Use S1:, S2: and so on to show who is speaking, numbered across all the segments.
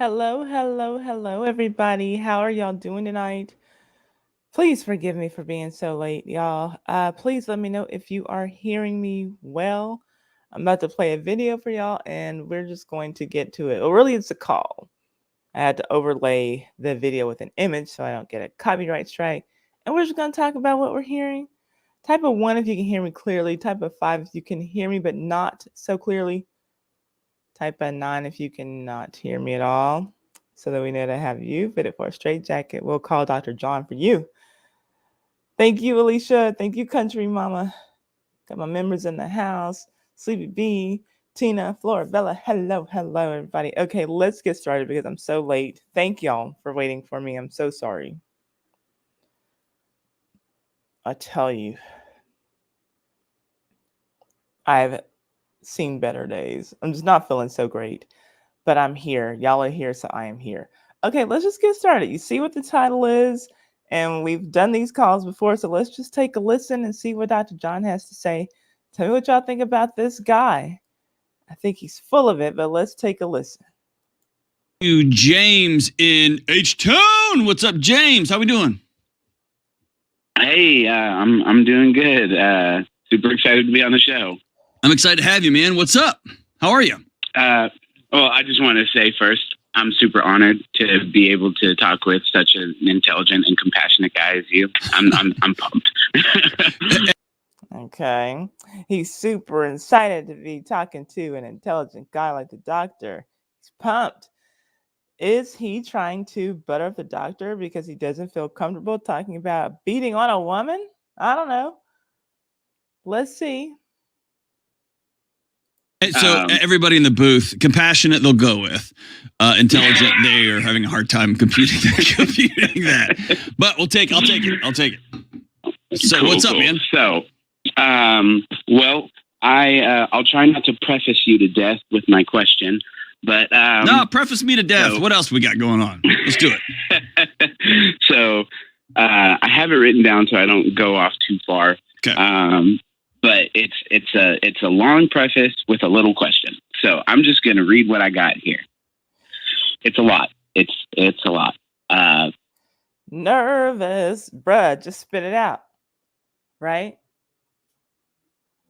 S1: Hello, hello, hello, everybody. How are y'all doing tonight? Please forgive me for being so late, y'all. Please let me know if you are hearing me well. I'm about to play a video for y'all, and we're just going to get to it. Well, really, it's a call. I had to overlay the video with an image so I don't get a copyright strike. And we're just going to talk about what we're hearing. Type of 1 if you can hear me clearly. Type of 5 if you can hear me but not so clearly. Type a 9 if you cannot hear me at all, so that we know to have you fitted for a straight jacket. We'll call Dr. John for you. Thank you, Alicia. Thank you, Country Mama. Got my members in the house. Sleepy B, Tina, Flora, Bella. Hello, hello, everybody. Okay, let's get started because I'm so late. Thank y'all for waiting for me. I'm so sorry. I tell you, I've seen better days. I'm just not feeling so great. But I'm here. Y'all are here, so I am here. Okay, let's just get started. You see what the title is, and we've done these calls before, so let's just take a listen and see what Dr. John has to say. Tell me what y'all think about this guy. I think he's full of it, but let's take a listen.
S2: James in H-Town. What's up, James? How we doing?
S3: Hey, I'm doing good. Super excited to be on the show.
S2: I'm excited to have you, man. What's up? How are you?
S3: Well, I just want to say first, I'm super honored to be able to talk with such an intelligent and compassionate guy as you. I'm pumped.
S1: Okay. He's super excited to be talking to an intelligent guy like the doctor. He's pumped. Is he trying to butter up the doctor because he doesn't feel comfortable talking about beating on a woman? I don't know. Let's see.
S2: So everybody in the booth, compassionate, they'll go with. Intelligent, they are having a hard time computing that. But I'll take it. So
S3: cool,
S2: what's up, man?
S3: So, well, I'll try not to preface you to death with my question, but
S2: no, preface me to death. So, what else we got going on? Let's do
S3: it. So I have it written down so I don't go off too far.
S2: Okay.
S3: But it's a long preface with a little question. So I'm just going to read what I got here. It's a lot. It's a lot.
S1: Nervous, bruh. Just spit it out, right?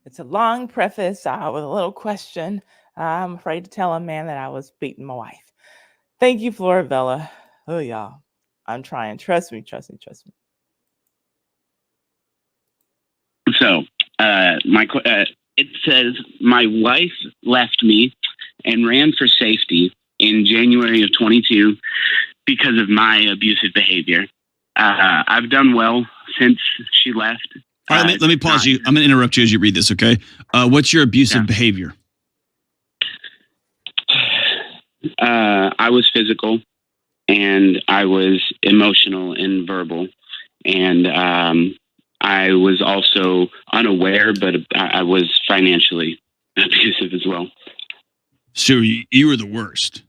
S1: It's a long preface with a little question. I'm afraid to tell a man that I was beating my wife. Thank you, Flora Bella. Oh, y'all. I'm trying. Trust me.
S3: So, it says, my wife left me and ran for safety in January of 22 because of my abusive behavior. I've done well since she left.
S2: All right, let me pause you. I'm going to interrupt you as you read this, okay? What's your abusive behavior?
S3: I was physical, and I was emotional and verbal, and I was also unaware, but I was financially abusive as well.
S2: So you were the worst,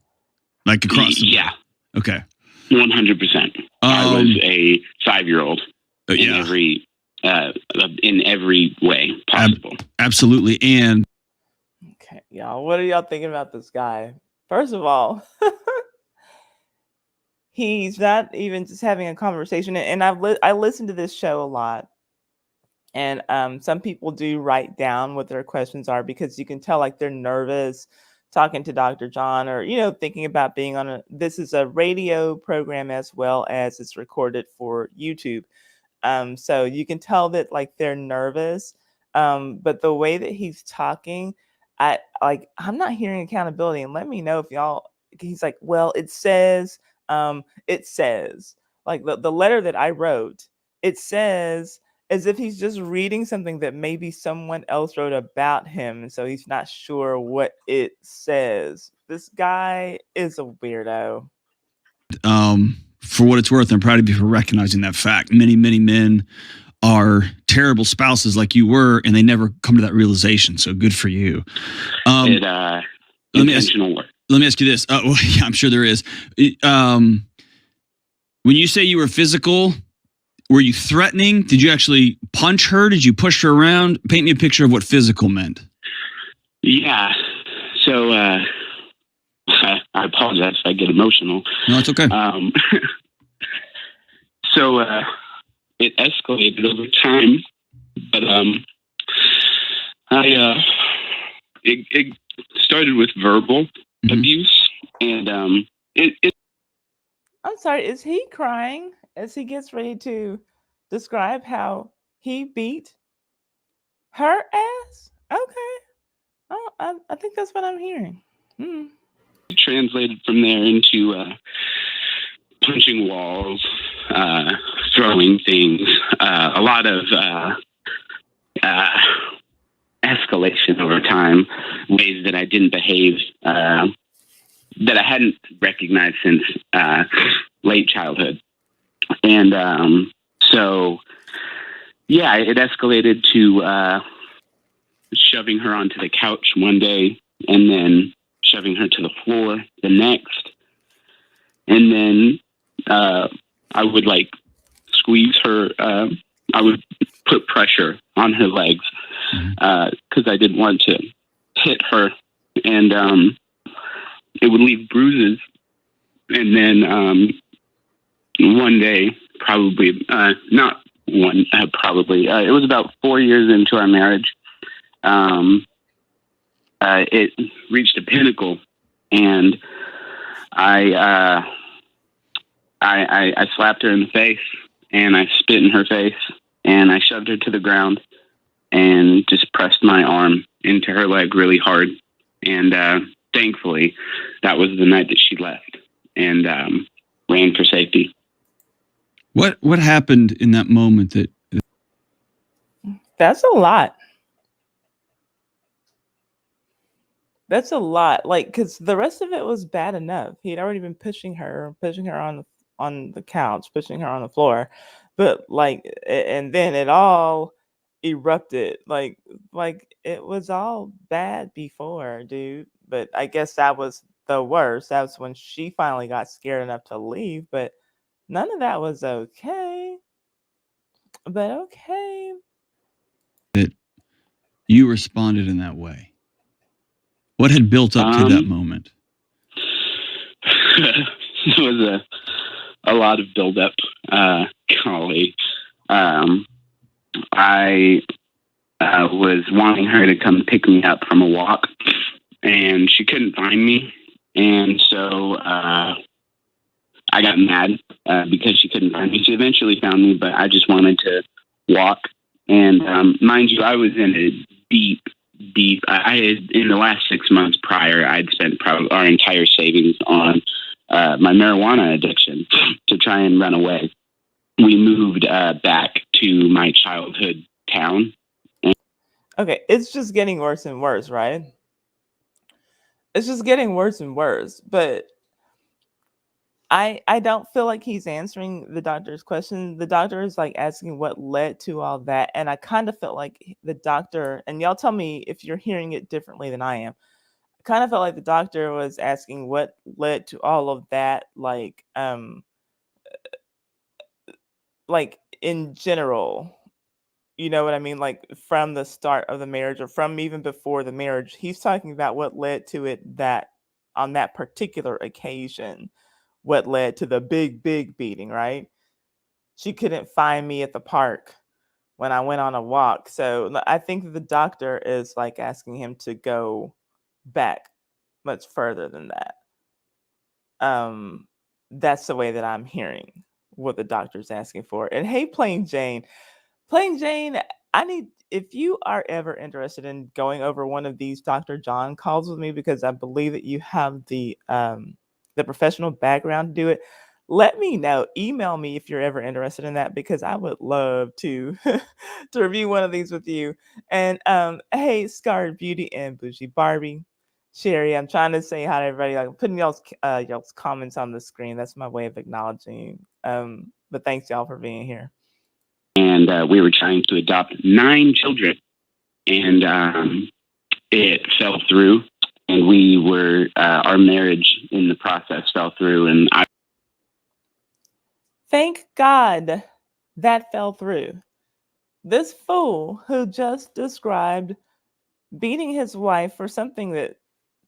S2: like across the board?
S3: Yeah.
S2: Okay.
S3: 100%. I was a 5-year-old in every way possible.
S2: Absolutely. And
S1: okay, y'all, what are y'all thinking about this guy? First of all, he's not even just having a conversation. And I listen to this show a lot. And some people do write down what their questions are because you can tell like they're nervous talking to Dr. John or, thinking about being on this is a radio program as well as it's recorded for YouTube. So you can tell that like they're nervous. But the way that he's talking, I'm not hearing accountability. And let me know if he's like, well, it says like the letter that I wrote, it says, as if he's just reading something that maybe someone else wrote about him. And so he's not sure what it says. This guy is a weirdo.
S2: For what it's worth, I'm proud of you for recognizing that fact. Many, many men are terrible spouses like you were, and they never come to that realization. So good for you.
S3: Intentional work.
S2: Let me ask you this. Well, yeah, I'm sure there is. When you say you were physical, were you threatening? Did you actually punch her? Did you push her around? Paint me a picture of what physical meant.
S3: Yeah. So I apologize if I get emotional.
S2: No, it's okay.
S3: So it escalated over time, but it started with verbal abuse, and
S1: I'm sorry, is he crying as he gets ready to describe how he beat her ass? Okay. Oh, I think that's what I'm hearing.
S3: translated from there into punching walls, throwing things, a lot of escalation over time, ways that I didn't behave, that I hadn't recognized since late childhood. And so, yeah, it escalated to shoving her onto the couch one day, and then shoving her to the floor the next. And then I would like squeeze her. I would put pressure on her legs because I didn't want to hit her, and it would leave bruises. And then one day, probably not one, probably it was about 4 years into our marriage. It reached a pinnacle, and I slapped her in the face, and I spit in her face, and I shoved her to the ground, and just pressed my arm into her leg really hard. And thankfully, that was the night that she left and ran for safety.
S2: What happened in that moment?
S1: That's a lot. That's a lot. Like, because the rest of it was bad enough. He'd already been pushing her on the couch, pushing her on the floor, but like, and then it all erupted. Like it was all bad before, dude. But I guess that was the worst. That was when she finally got scared enough to leave. But none of that was okay. But okay.
S2: That you responded in that way. What had built up to that moment?
S3: It was a lot of buildup. Golly. I was wanting her to come pick me up from a walk, and she couldn't find me. And so I got mad because she couldn't find me. She eventually found me, but I just wanted to walk. And mind you, I was in a deep, I had, in the last 6 months prior, I'd spent probably our entire savings on my marijuana addiction to try and run away. We moved back to my childhood town.
S1: Okay, it's just getting worse and worse, right? It's just getting worse and worse. But I don't feel like he's answering the doctor's question. The doctor is like asking what led to all that. And I kind of felt like the doctor, and y'all tell me if you're hearing it differently than I am. I kind of felt like the doctor was asking what led to all of that, like in general. You know what I mean? Like from the start of the marriage or from even before the marriage. He's talking about what led to it that on that particular occasion. What led to the big beating, right? She couldn't find me at the park when I went on a walk. So I think the doctor is like asking him to go back much further than that. That's the way that I'm hearing what the doctor's asking for. And hey, Plain Jane, I need, if you are ever interested in going over one of these Dr. John calls with me, because I believe that you have the professional background to do it, let me know. Email me if you're ever interested in that, because I would love to to review one of these with you. And hey, Scarred Beauty and Bougie Barbie, Sherry, I'm trying to say hi to everybody. Like, I'm putting y'all's comments on the screen. That's my way of acknowledging. But thanks y'all for being here.
S3: And we were trying to adopt 9 children, and it fell through. And we were, our marriage in the process fell through. And
S1: thank God that fell through. This fool who just described beating his wife for something that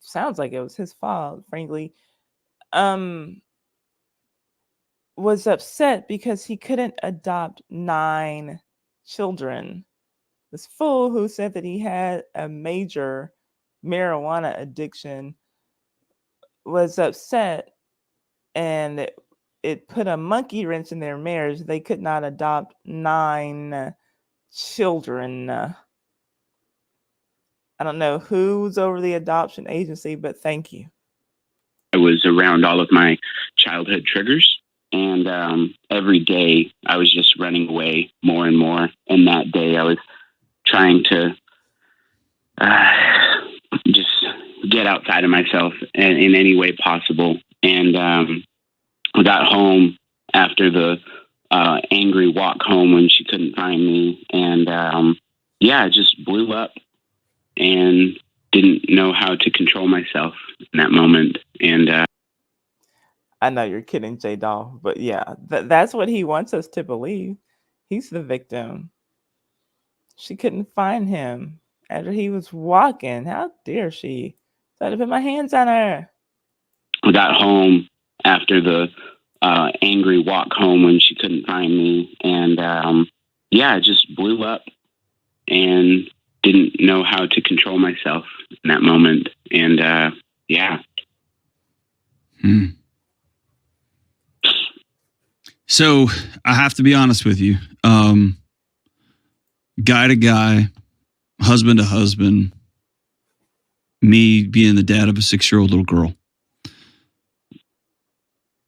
S1: sounds like it was his fault, frankly, um, was upset because he couldn't adopt 9 children. This fool who said that he had a major marijuana addiction was upset, and it put a monkey wrench in their marriage. They could not adopt 9 children. I don't know who's over the adoption agency, but thank you.
S3: I was around all of my childhood triggers, and every day I was just running away more and more. And that day I was trying to just get outside of myself in any way possible. And I got home after the angry walk home when she couldn't find me. And I just blew up and didn't know how to control myself in that moment. And
S1: I know you're kidding, J Doll, but yeah, that's what he wants us to believe. He's the victim. She couldn't find him after he was walking. How dare she? So I had to put my hands on her.
S3: I got home after the angry walk home when she couldn't find me. And I just blew up and didn't know how to control myself in that moment. And
S2: So I have to be honest with you. Guy to guy, husband to husband, me being the dad of a 6-year-old little girl.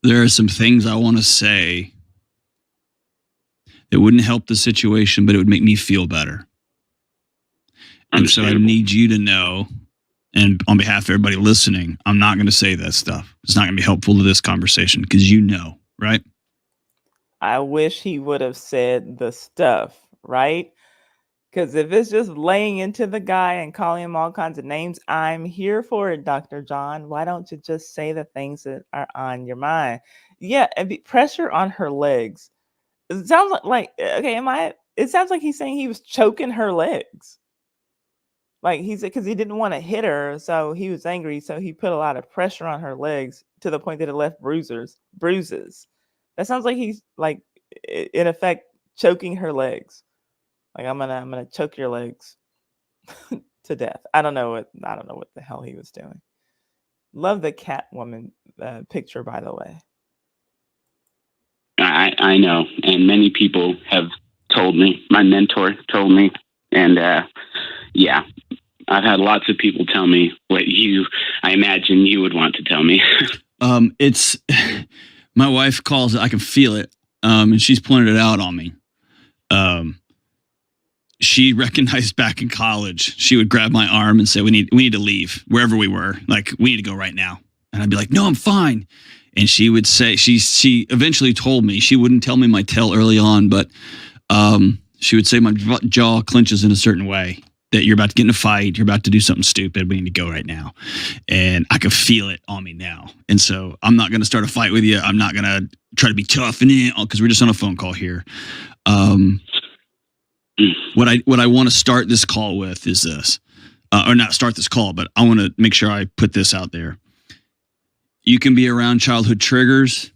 S2: There are some things I want to say that wouldn't help the situation, but it would make me feel better. And so I need you to know, and on behalf of everybody listening, I'm not going to say that stuff. It's not going to be helpful to this conversation because you know, right?
S1: I wish he would have said the stuff, right? Because if it's just laying into the guy and calling him all kinds of names, I'm here for it, Dr. John. Why don't you just say the things that are on your mind? Yeah, and pressure on her legs. It sounds like okay, it sounds like he's saying he was choking her legs. Like he said, because he didn't want to hit her, so he was angry, so he put a lot of pressure on her legs to the point that it left bruises. That sounds like he's like in effect choking her legs. Like I'm gonna choke your legs to death. I don't know what the hell he was doing. Love the Catwoman picture, by the way.
S3: I know, and many people have told me. My mentor told me, and I've had lots of people tell me what I imagine you would want to tell me.
S2: It's my wife calls it. I can feel it, and she's pointed it out on me. She recognized back in college, she would grab my arm and say, we need to leave wherever we were. Like, we need to go right now. And I'd be like, no, I'm fine. And she would say, she eventually told me, she wouldn't tell me my tell early on, but she would say my jaw clenches in a certain way, that you're about to get in a fight, you're about to do something stupid, we need to go right now. And I could feel it on me now. And so I'm not going to start a fight with you. I'm not going to try to be tough because we're just on a phone call here. What I want to start this call with is this, or not start this call, but I want to make sure I put this out there. You can be around childhood triggers.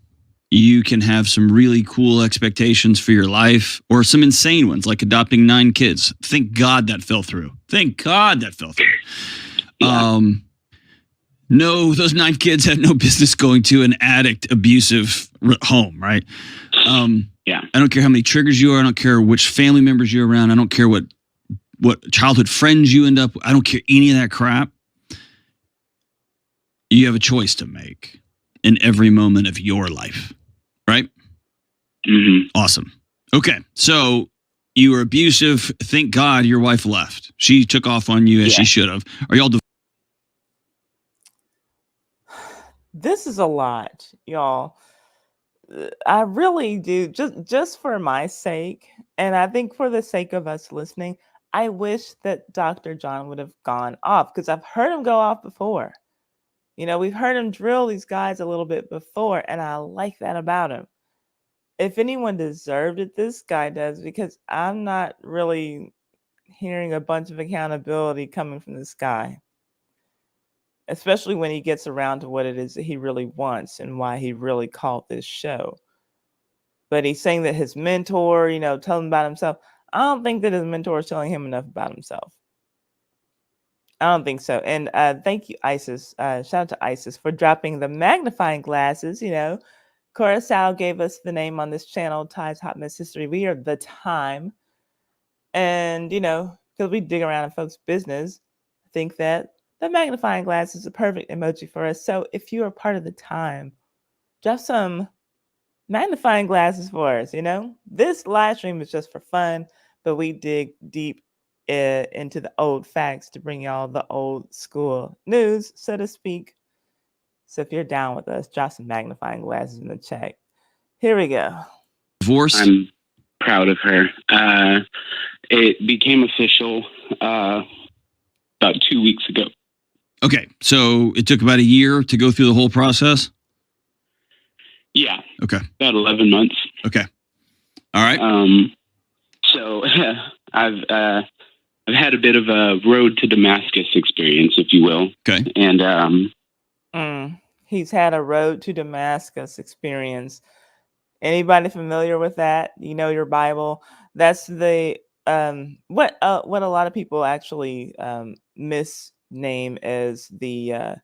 S2: You can have some really cool expectations for your life, or some insane ones like adopting 9 kids. Thank God that fell through. Yeah. No, those 9 kids had no business going to an addict, abusive home, right?
S3: Yeah.
S2: I don't care how many triggers you are. I don't care which family members you're around. I don't care what childhood friends you end up with. I don't care any of that crap. You have a choice to make in every moment of your life, right?
S3: Mm-hmm.
S2: Awesome. Okay, so you were abusive. Thank God your wife left. She took off on you as she should have. Are y'all?
S1: This is a lot, y'all. I really do, just for my sake, and I think for the sake of us listening, I wish that Dr. John would have gone off, because I've heard him go off before. You know, we've heard him drill these guys a little bit before, and I like that about him. If anyone deserved it, this guy does, because I'm not really hearing a bunch of accountability coming from this guy. especially when he gets around to what it is that he really wants and why he really called this show. But he's saying that his mentor, telling him about himself. I don't think that his mentor is telling him enough about himself. I don't think so. And thank you, Isis. Shout out to Isis for dropping the magnifying glasses. Curacao gave us the name on this channel, Ty's Hot Mess History. We are the time. And, because we dig around in folks' business, I think that the magnifying glass is a perfect emoji for us. So if you are part of the time, drop some magnifying glasses for us. This live stream is just for fun, but we dig deep into the old facts to bring y'all the old school news, so to speak. So if you're down with us, drop some magnifying glasses in the chat. Here we go.
S2: Divorce.
S3: I'm proud of her. It became official about 2 weeks ago.
S2: Okay, so it took about a year to go through the whole process?
S3: Yeah.
S2: Okay.
S3: About 11 months.
S2: Okay. All right.
S3: So I've had a bit of a road to Damascus experience, if you will.
S2: Okay.
S3: And
S1: he's had a road to Damascus experience. Anybody familiar with that? Your Bible. That's the what a lot of people actually misname as the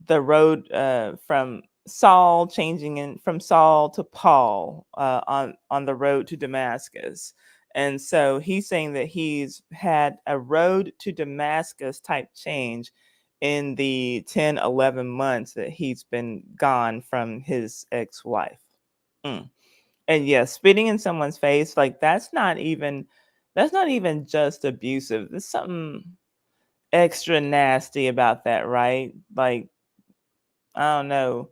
S1: road from Saul changing from Saul to Paul on the road to Damascus. And so he's saying that he's had a road to Damascus type change in the 10, 11 months that he's been gone from his ex-wife. And yes, spitting in someone's face, like that's not even just abusive. There's something extra nasty about that, right? Like, I don't know.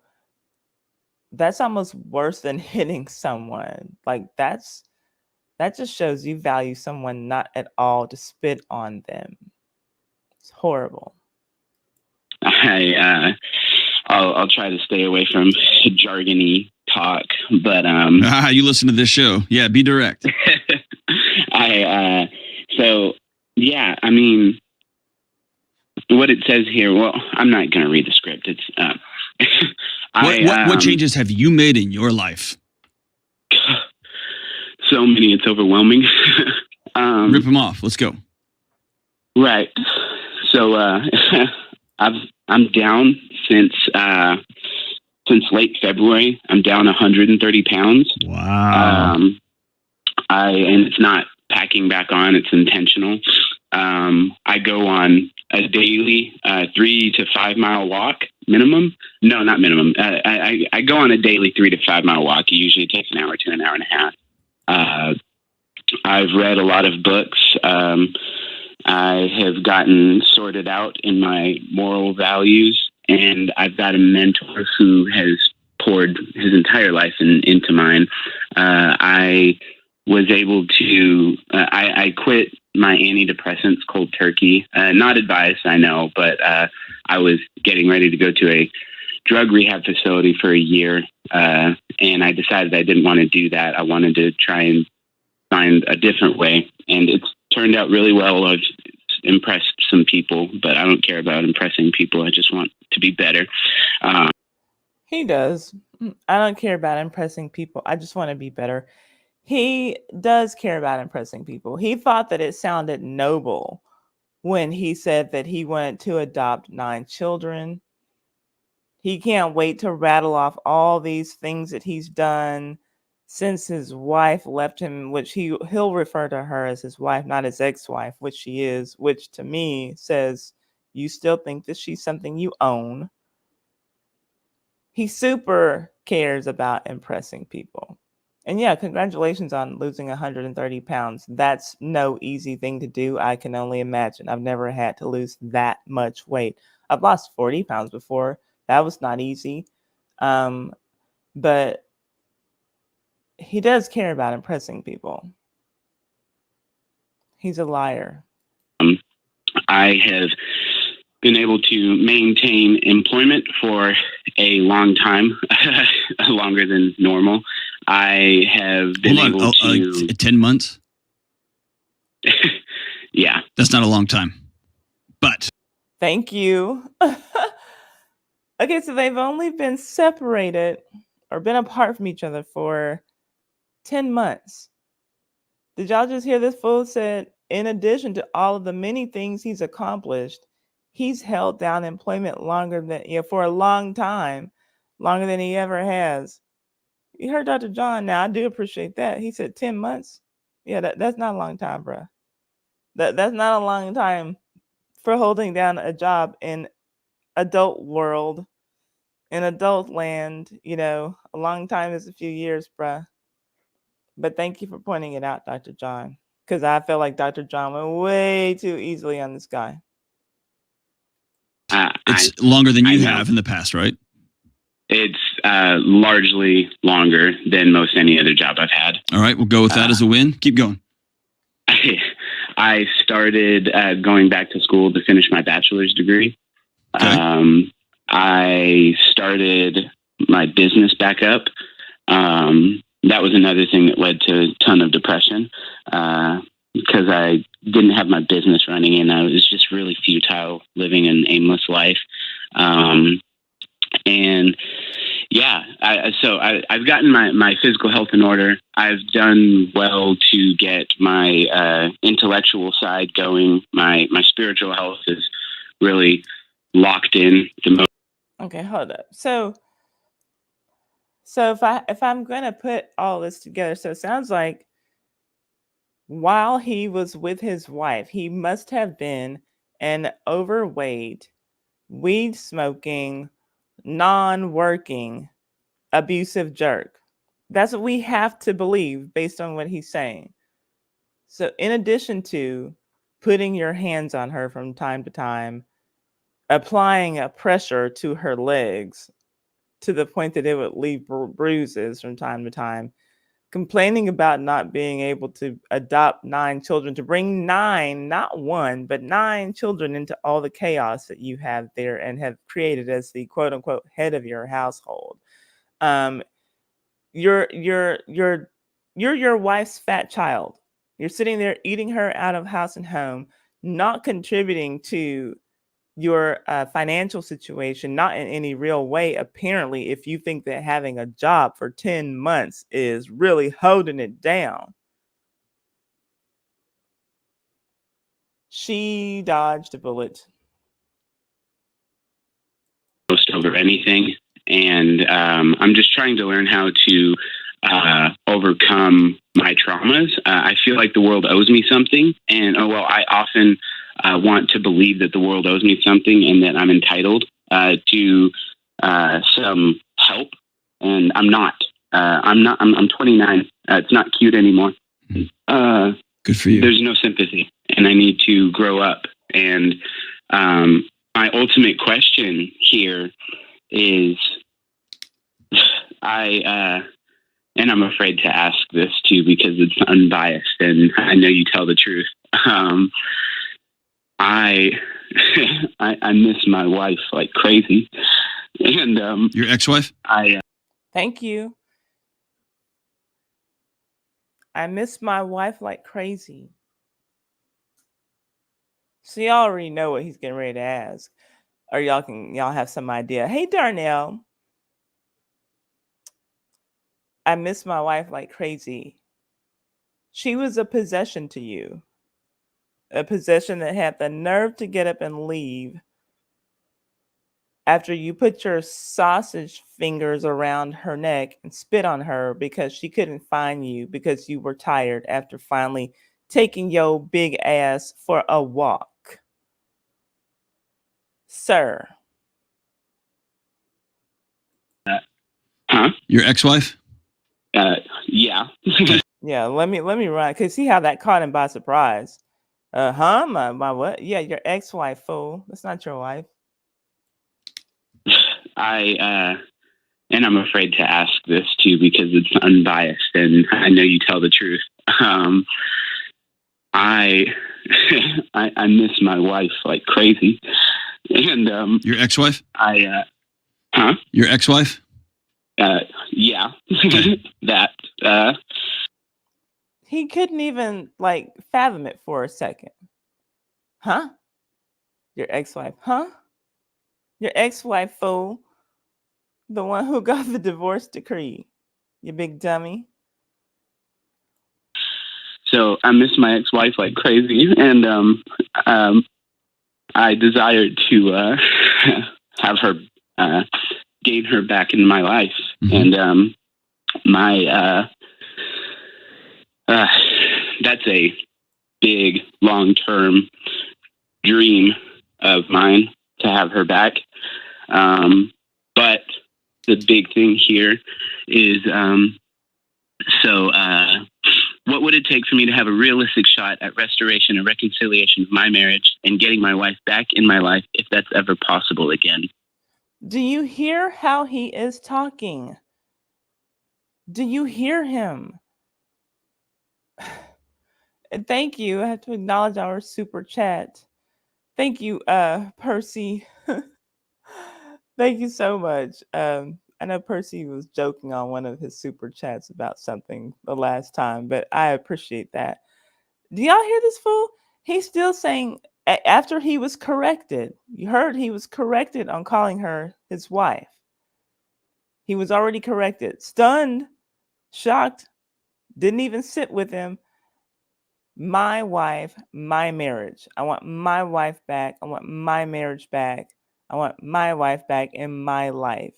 S1: That's almost worse than hitting someone. Like that just shows you value someone not at all to spit on them. It's horrible.
S3: I'll try to stay away from jargony talk, but
S2: you listen to this show. Yeah, be direct.
S3: So yeah, I mean, what it says here. Well, I'm not going to read the script. It's
S2: what changes have you made in your life?
S3: So many, it's overwhelming.
S2: Rip them off. Let's go.
S3: Right. So I'm down since late February. I'm down 130 pounds.
S2: Wow.
S3: And it's not packing back on. It's intentional. I go on a daily 3 to 5 mile walk minimum. No, not minimum. I go on a daily 3 to 5 mile walk. It usually takes an hour to an hour and a half. I've read a lot of books. I have gotten sorted out in my moral values, and I've got a mentor who has poured his entire life into mine. I was able to, I quit my antidepressants cold turkey. Not advised, I know, but I was getting ready to go to a drug rehab facility for a year, and I decided I didn't want to do that. I wanted to try and find a different way, and it's turned out really well. I've impressed some people, but I don't care about impressing people. I just want to be better.
S1: He does. I don't care about impressing people. I just want to be better. He does care about impressing people. He thought that it sounded noble when he said that he wanted to adopt 9 children. He can't wait to rattle off all these things that he's done since his wife left him, which he'll refer to her as his wife, not his ex-wife, which she is, which to me says you still think that she's something you own. He super cares about impressing people. And yeah, congratulations on losing 130 pounds. That's no easy thing to do. I can only imagine. I've never had to lose that much weight. I've lost 40 pounds before. That was not easy. But he does care about impressing people. He's a liar.
S3: I have been able to maintain employment for a long time, longer than normal. I have been able to...
S2: 10 months?
S3: Yeah.
S2: That's not a long time. But...
S1: Thank you. Okay, so they've only been separated or been apart from each other for 10 months. Did y'all just hear this fool said, in addition to all of the many things he's accomplished, he's held down employment longer than, for a long time, longer than he ever has. You heard Dr. John. Now, I do appreciate that. He said 10 months. Yeah, that's not a long time, bro. That's not a long time for holding down a job in adult world, in adult land. A long time is a few years, bruh. But thank you for pointing it out, Dr. John, because I feel like Dr. John went way too easily on this guy.
S2: It's longer than you have in the past, right?
S3: It's largely longer than most any other job I've had.
S2: All right, we'll go with that as a win. Keep going.
S3: I started going back to school to finish my bachelor's degree.
S2: Okay.
S3: I started my business back up. That was another thing that led to a ton of depression because I didn't have my business running and I was just really futile, living an aimless life. And yeah, I've gotten my physical health in order. I've done well to get my intellectual side going. My spiritual health is really locked in.
S1: Okay, hold up. So if I'm gonna put all this together, so it sounds like while he was with his wife, he must have been an overweight, weed smoking, non-working, abusive jerk. That's what we have to believe based on what he's saying. So in addition to putting your hands on her from time to time, applying a pressure to her legs to the point that it would leave bruises from time to time, complaining about not being able to adopt 9 children, to bring 9, not 1, but 9 children into all the chaos that you have there and have created as the quote unquote head of your household. You're your wife's fat child. You're sitting there eating her out of house and home, not contributing to your financial situation, not in any real way, apparently, if you think that having a job for 10 months is really holding it down. She dodged a bullet.
S3: Most over anything. And I'm just trying to learn how to overcome my traumas. I feel like the world owes me something. And, I often want to believe that the world owes me something and that I'm entitled to some help. And I'm not. I'm 29. It's not cute anymore.
S2: Good for you.
S3: There's no sympathy. And I need to grow up. And my ultimate question here is, and I'm afraid to ask this too because it's unbiased and I know you tell the truth. I miss my wife like crazy. And
S2: your ex-wife?
S1: Thank you. I miss my wife like crazy. So y'all already know what he's getting ready to ask. Or y'all have some idea. Hey Darnell. I miss my wife like crazy. She was a possession to you. A possession that had the nerve to get up and leave after you put your sausage fingers around her neck and spit on her because she couldn't find you because you were tired after finally taking your big ass for a walk. Sir.
S3: Your
S2: ex-wife?
S3: Yeah.
S1: Yeah, let me run. Cause see how that caught him by surprise. My what? Yeah, your ex-wife, fool. That's not your wife.
S3: And I'm afraid to ask this too because it's unbiased and I know you tell the truth. I miss my wife like crazy. And
S2: your ex-wife?
S3: Your
S2: ex-wife?
S3: Yeah. That
S1: he couldn't even fathom it for a second. Huh? Your ex-wife, huh? Your ex-wife, fool. The one who got the divorce decree. You big dummy.
S3: So I miss my ex-wife like crazy, and I desired to have her gain her back in my life, and that's a big long-term dream of mine to have her back. But the big thing here is what would it take for me to have a realistic shot at restoration and reconciliation of my marriage and getting my wife back in my life, if that's ever possible again?
S1: Do you hear how he is talking? Do you hear him? And thank you. I have to acknowledge our super chat. Thank you, Percy. Thank you so much. I know Percy was joking on one of his super chats about something the last time, but I appreciate that. Do y'all hear this fool? He's still saying, after he was corrected, you heard he was corrected on calling her his wife. He was already corrected, stunned, shocked, didn't even sit with him. My wife, my marriage. I want my wife back. I want my marriage back. I want my wife back in my life.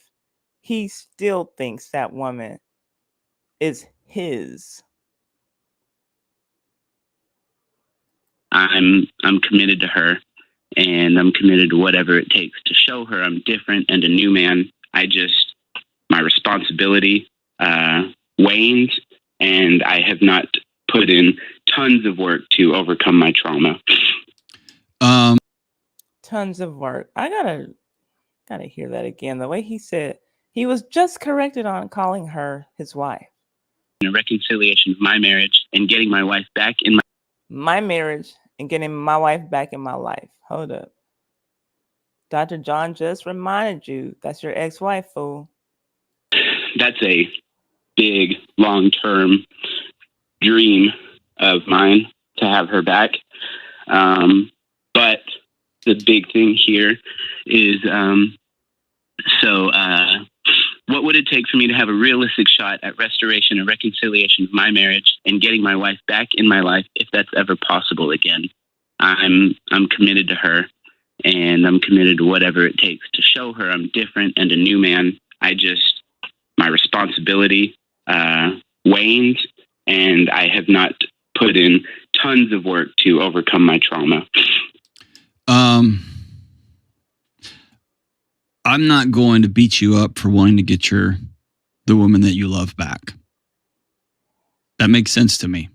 S1: He still thinks that woman is his.
S3: I'm committed to her, and I'm committed to whatever it takes to show her I'm different and a new man. My responsibility waned, and I have not put in tons of work to overcome my trauma.
S1: Tons of work. I gotta hear that again. The way he said he was just corrected on calling her his wife.
S3: A reconciliation of my marriage and getting my wife back in
S1: my marriage and getting my wife back in my life. Hold up. Dr. John just reminded you that's your ex-wife, fool.
S3: That's a big long-term dream of mine to have her back. But the big thing here is, what would it take for me to have a realistic shot at restoration and reconciliation of my marriage and getting my wife back in my life, if that's ever possible again? I'm committed to her, and I'm committed to whatever it takes to show her I'm different and a new man. My responsibility waned, and I have not put in tons of work to overcome my trauma.
S2: I'm not going to beat you up for wanting to get the woman that you love back. That makes sense to me.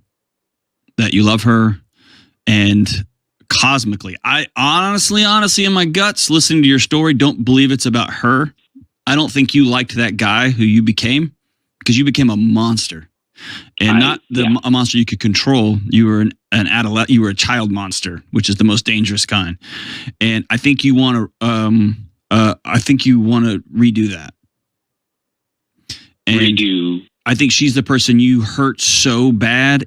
S2: That you love her, and cosmically, I honestly, in my guts, listening to your story, don't believe it's about her. I don't think you liked that guy who you became, because you became a monster, and a monster you could control. You were an adolescent. You were a child monster, which is the most dangerous kind. And I think you want to. I think you want to redo that. And
S3: redo.
S2: I think she's the person you hurt so bad.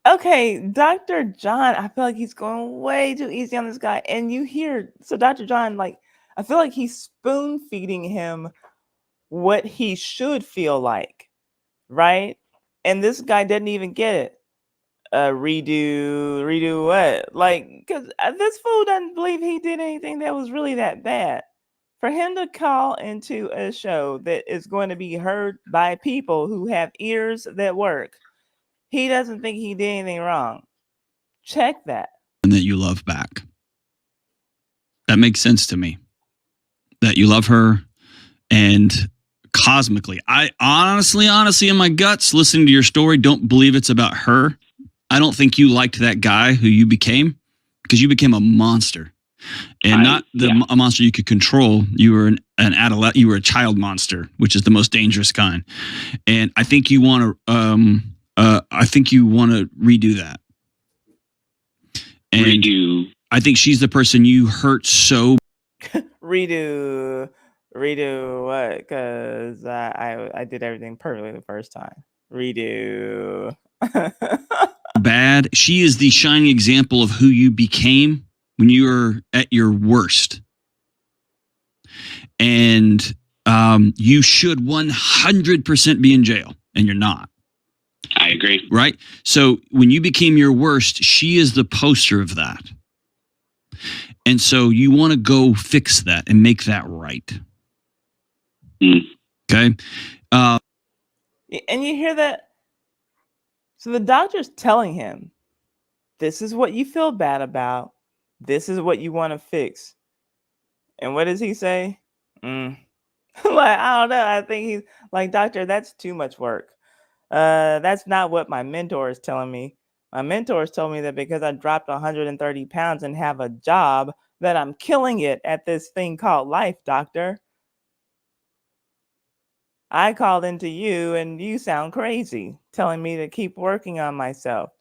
S1: Okay, Dr. John, I feel like he's going way too easy on this guy. And you hear, so Dr. John, I feel like he's spoon feeding him what he should feel like, right? And this guy didn't even get it. Redo what? Because this fool doesn't believe he did anything that was really that bad. For him to call into a show that is going to be heard by people who have ears that work, he doesn't think he did anything wrong. Check that.
S2: And that you love back. That makes sense to me. That you love her, and cosmically, I honestly, in my guts, listening to your story, don't believe it's about her. I don't think you liked that guy who you became, because you became a monster, and a monster you could control. You were an adolescent. You were a child monster, which is the most dangerous kind. And I think you want to. I think you want to redo that. And
S3: redo.
S2: I think she's the person you hurt so.
S1: Redo what? Because I did everything perfectly the first time. Redo.
S2: Bad. She is the shining example of who you became when you were at your worst. and you should 100% be in jail, and you're not.
S3: I agree.
S2: Right? So when you became your worst, she is the poster of that. And so you want to go fix that and make that right. Okay?
S1: And you hear that? So the doctor's telling him, this is what you feel bad about. This is what you want to fix. And what does he say? Like, I don't know. I think he's like, doctor, that's too much work. That's not what my mentor is telling me. My mentors told me that because I dropped 130 pounds and have a job, that I'm killing it at this thing called life, doctor. I called into you and you sound crazy, telling me to keep working on myself.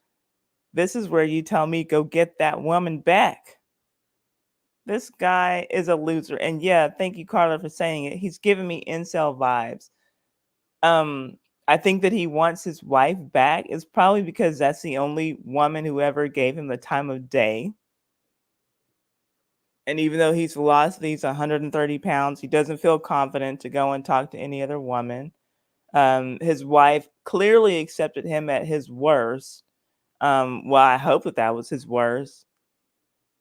S1: This is where you tell me go get that woman back. This guy is a loser. And yeah, thank you, Carla, for saying it. He's giving me incel vibes. I think that he wants his wife back is probably because that's the only woman who ever gave him the time of day. And even though he's lost these 130 pounds, he doesn't feel confident to go and talk to any other woman. His wife clearly accepted him at his worst. Well, I hope that was his worst.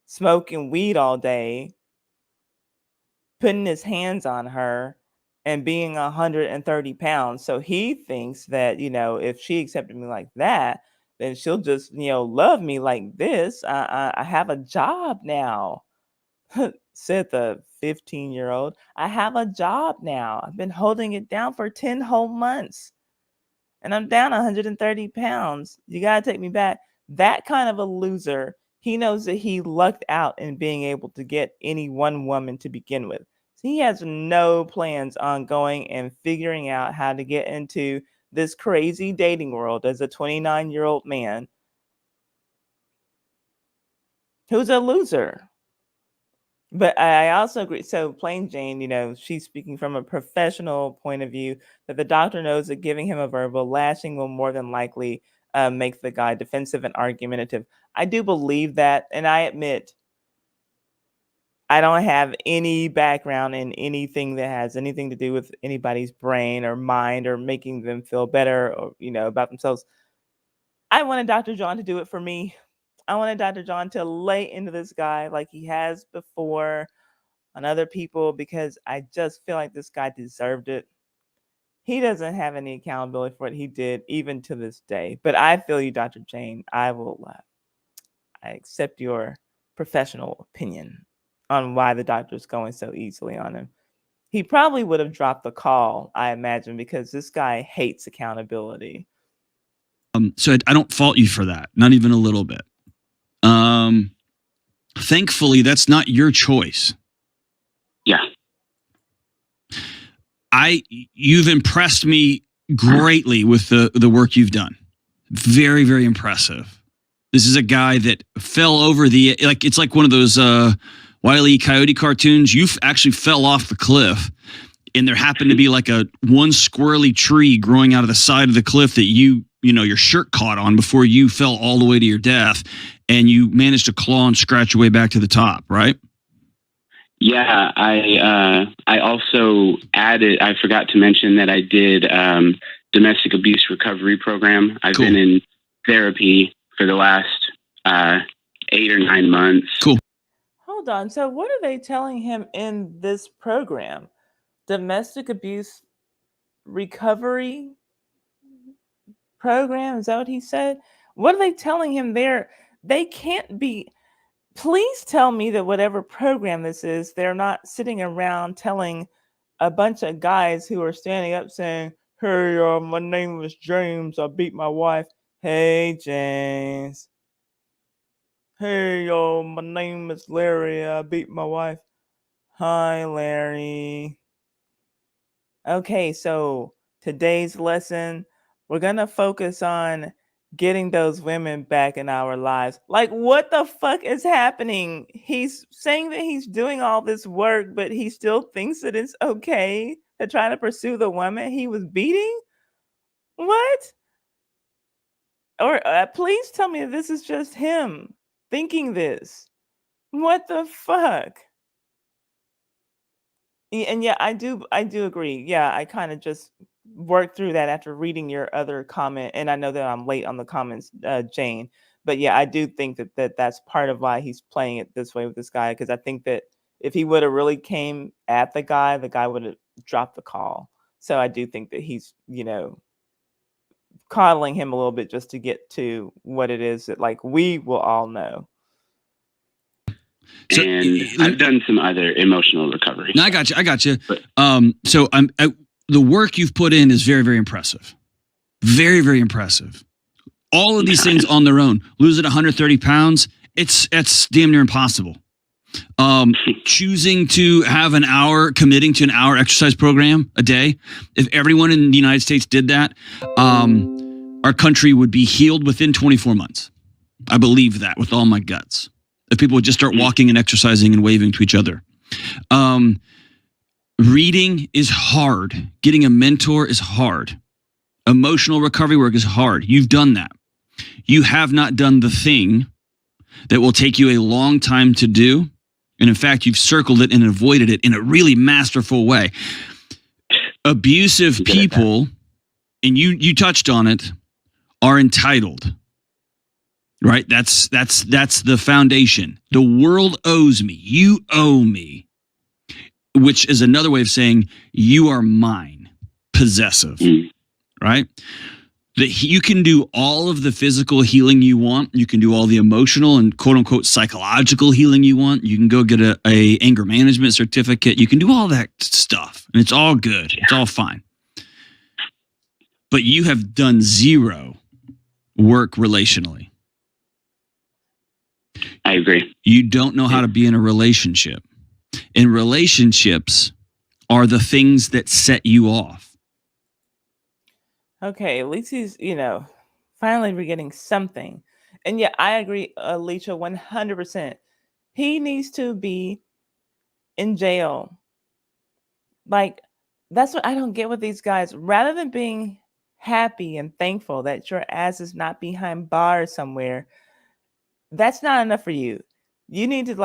S1: Smoking weed all day, putting his hands on her, and being 130 pounds. So he thinks that, if she accepted me like that, then she'll just, love me like this. I have a job now, said the 15-year-old. I have a job now. I've been holding it down for 10 whole months. And I'm down 130 pounds. You got to take me back. That kind of a loser, he knows that he lucked out in being able to get any one woman to begin with. So he has no plans on going and figuring out how to get into this crazy dating world as a 29-year-old man who's a loser. But I also agree. So Plain Jane, she's speaking from a professional point of view that the doctor knows that giving him a verbal lashing will more than likely make the guy defensive and argumentative. I do believe that. And I admit, I don't have any background in anything that has anything to do with anybody's brain or mind or making them feel better or, about themselves. I wanted Dr. John to do it for me. I wanted Dr. John to lay into this guy like he has before on other people because I just feel like this guy deserved it. He doesn't have any accountability for what he did, even to this day. But I feel you, Dr. Jane. I accept your professional opinion on why the doctor's going so easily on him. He probably would have dropped the call, I imagine, because this guy hates accountability.
S2: So I don't fault you for that, not even a little bit. Thankfully, that's not your choice.
S3: Yeah.
S2: You've impressed me greatly with the work you've done. Very, very impressive. This is a guy that fell over it's like one of those Wile E. Coyote cartoons. You actually fell off the cliff, and there happened to be like one squirrely tree growing out of the side of the cliff that your shirt caught on before you fell all the way to your death, and you managed to claw and scratch your way back to the top, right?
S3: Yeah, I also added, I forgot to mention that I did domestic abuse recovery program. I've been in therapy for the last 8 or 9 months.
S2: Cool.
S1: Hold on. So what are they telling him in this program? Domestic abuse recovery program? Is that what he said? What are they telling him there? They can't be. Please tell me that whatever program this is, they're not sitting around telling a bunch of guys who are standing up saying, hey, my name is James. I beat my wife. Hey, James. Hey, my name is Larry. I beat my wife. Hi, Larry. Okay, so today's lesson, we're going to focus on getting those women back in our lives. Like, what the fuck is happening? He's saying that he's doing all this work, but he still thinks that it's okay to try to pursue the woman he was beating? What? Or please tell me this is just him thinking this. What the fuck? And yeah, I do agree. Yeah, I kind of just worked through that after reading your other comment, and I know that I'm late on the comments, Jane. But yeah, I do think that's part of why he's playing it this way with this guy, because I think that if he would have really came at the guy would have dropped the call. So I do think that he's, coddling him a little bit just to get to what it is that like we will all know.
S2: So,
S3: And I've done some other emotional recovery.
S2: No, I got you.
S3: But,
S2: So the work you've put in is very, very impressive. Very, very impressive. All of these things on their own, losing 130 pounds, it's damn near impossible. Choosing to have committing to an hour exercise program a day. If everyone in the United States did that, our country would be healed within 24 months. I believe that with all my guts. If people would just start walking and exercising and waving to each other. Reading is hard. Getting a mentor is hard. Emotional recovery work is hard. You've done that. You have not done the thing that will take you a long time to do. And in fact, you've circled it and avoided it in a really masterful way. Abusive people, and you touched on it, are entitled. Right? That's the foundation. The world owes me. You owe me. Which is another way of saying you are mine. Possessive. Right? That you can do all of the physical healing you want. You can do all the emotional and quote unquote psychological healing you want. You can go get a anger management certificate. You can do all that stuff. And it's all good. It's all fine. But you have done zero work relationally.
S3: I agree.
S2: You don't know how to be in a relationship. And relationships are the things that set you off.
S1: Okay, at least he's, finally we're getting something. And yeah, I agree, Alicia, 100%. He needs to be in jail. Like, that's what I don't get with these guys. Rather than being happy and thankful that your ass is not behind bars somewhere, that's not enough for you. You need to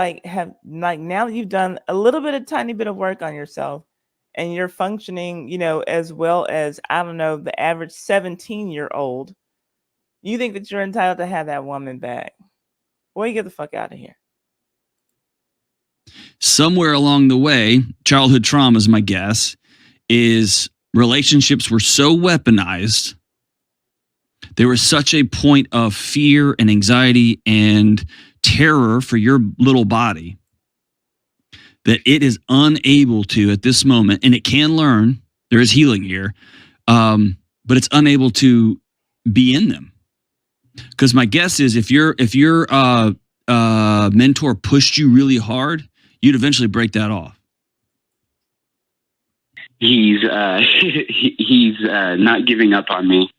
S1: now that you've done a tiny bit of work on yourself and you're functioning, as well as, I don't know, the average 17-year-old, you think that you're entitled to have that woman back. Boy, you get the fuck out of here.
S2: Somewhere along the way, childhood trauma is my guess, is relationships were so weaponized. There was such a point of fear and anxiety and terror for your little body that it is unable to, at this moment, and it can learn, there is healing here, but it's unable to be in them. Because my guess is if your mentor pushed you really hard, you'd eventually break that off.
S3: He's not giving up on me.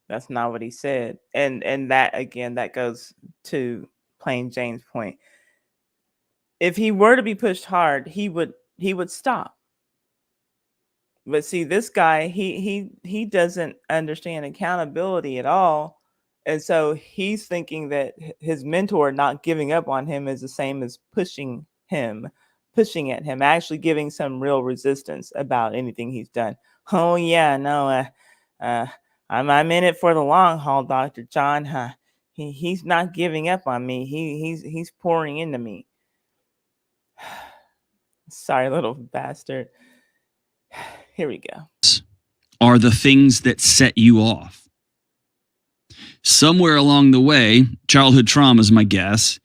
S1: That's not what he said. And that, again, that goes to Plain Jane's point. If he were to be pushed hard, he would stop. But see, this guy, he doesn't understand accountability at all. And so he's thinking that his mentor not giving up on him is the same as pushing at him, actually giving some real resistance about anything he's done. Oh yeah, no, I'm in it for the long haul, Dr. John. He's not giving up on me. He's pouring into me. Sorry, little bastard. Here we go.
S2: Are the things that set you off. Somewhere along the way, childhood trauma is my guess,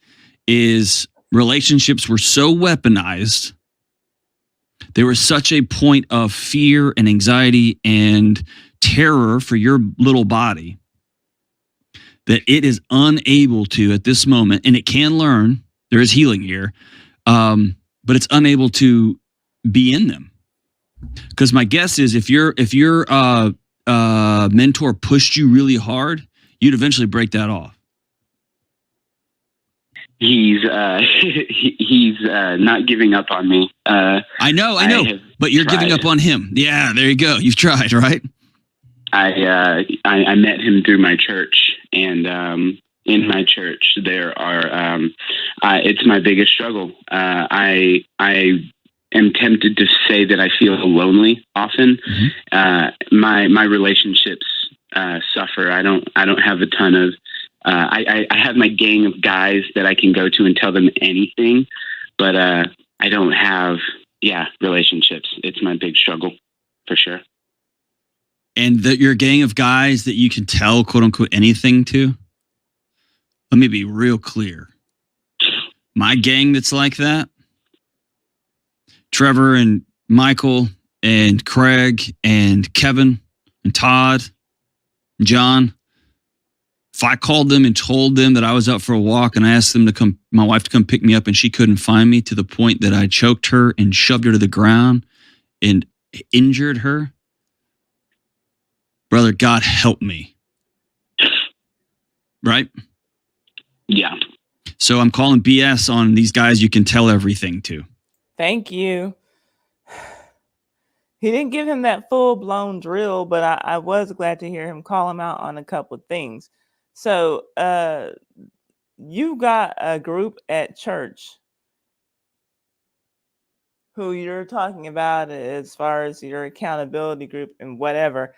S2: is relationships were so weaponized. There was such a point of fear and anxiety and terror for your little body that it is unable to, at this moment, and it can learn, there is healing here, but it's unable to be in them. Because my guess is if your mentor pushed you really hard, you'd eventually break that off.
S3: He's not giving up on me.
S2: I know, but you're giving up on him. Yeah, there you go. You've tried, right?
S3: I met him through my church, and in my church there are it's my biggest struggle. I am tempted to say that I feel lonely often. My relationships suffer. I don't have a ton of. I have my gang of guys that I can go to and tell them anything, but I don't have relationships. It's my big struggle for sure.
S2: And that your gang of guys that you can tell, quote unquote, anything to. Let me be real clear. My gang that's like that, Trevor and Michael and Craig and Kevin and Todd and John, if I called them and told them that I was out for a walk and I asked them to come, my wife to come pick me up, and she couldn't find me, to the point that I choked her and shoved her to the ground and injured her, brother, God help me. Right?
S3: Yeah.
S2: So I'm calling BS on these guys you can tell everything to.
S1: Thank you. He didn't give him that full-blown drill, but I was glad to hear him call him out on a couple of things. So you got a group at church who you're talking about as far as your accountability group and whatever.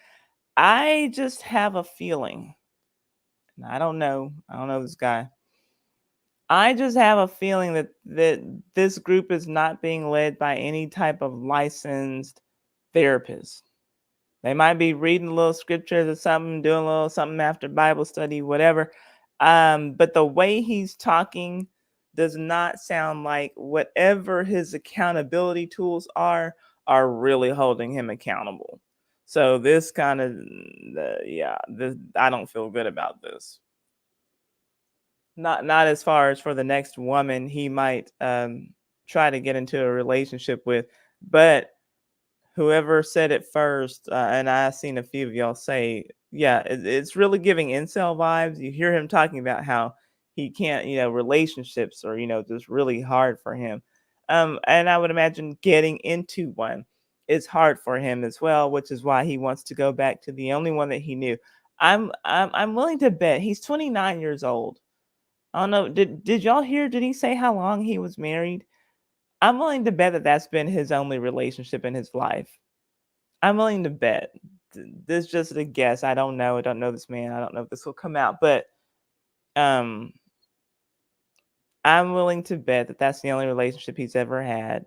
S1: I just have a feeling, and I don't know this guy. I just have a feeling that this group is not being led by any type of licensed therapist. They might be reading a little scriptures or something, doing a little something after Bible study, whatever. But the way he's talking does not sound like whatever his accountability tools are really holding him accountable. So this kind of, I don't feel good about this. Not as far as for the next woman he might try to get into a relationship with, but whoever said it first, and I've seen a few of y'all say, it's really giving incel vibes. You hear him talking about how he can't, relationships are, just really hard for him. And I would imagine getting into one is hard for him as well, which is why he wants to go back to the only one that he knew. I'm willing to bet he's 29 years old. I don't know. Did y'all hear? Did he say how long he was married? I'm willing to bet that that's been his only relationship in his life. I'm willing to bet. This is just a guess. I don't know. I don't know this man. I don't know if this will come out, but I'm willing to bet that that's the only relationship he's ever had.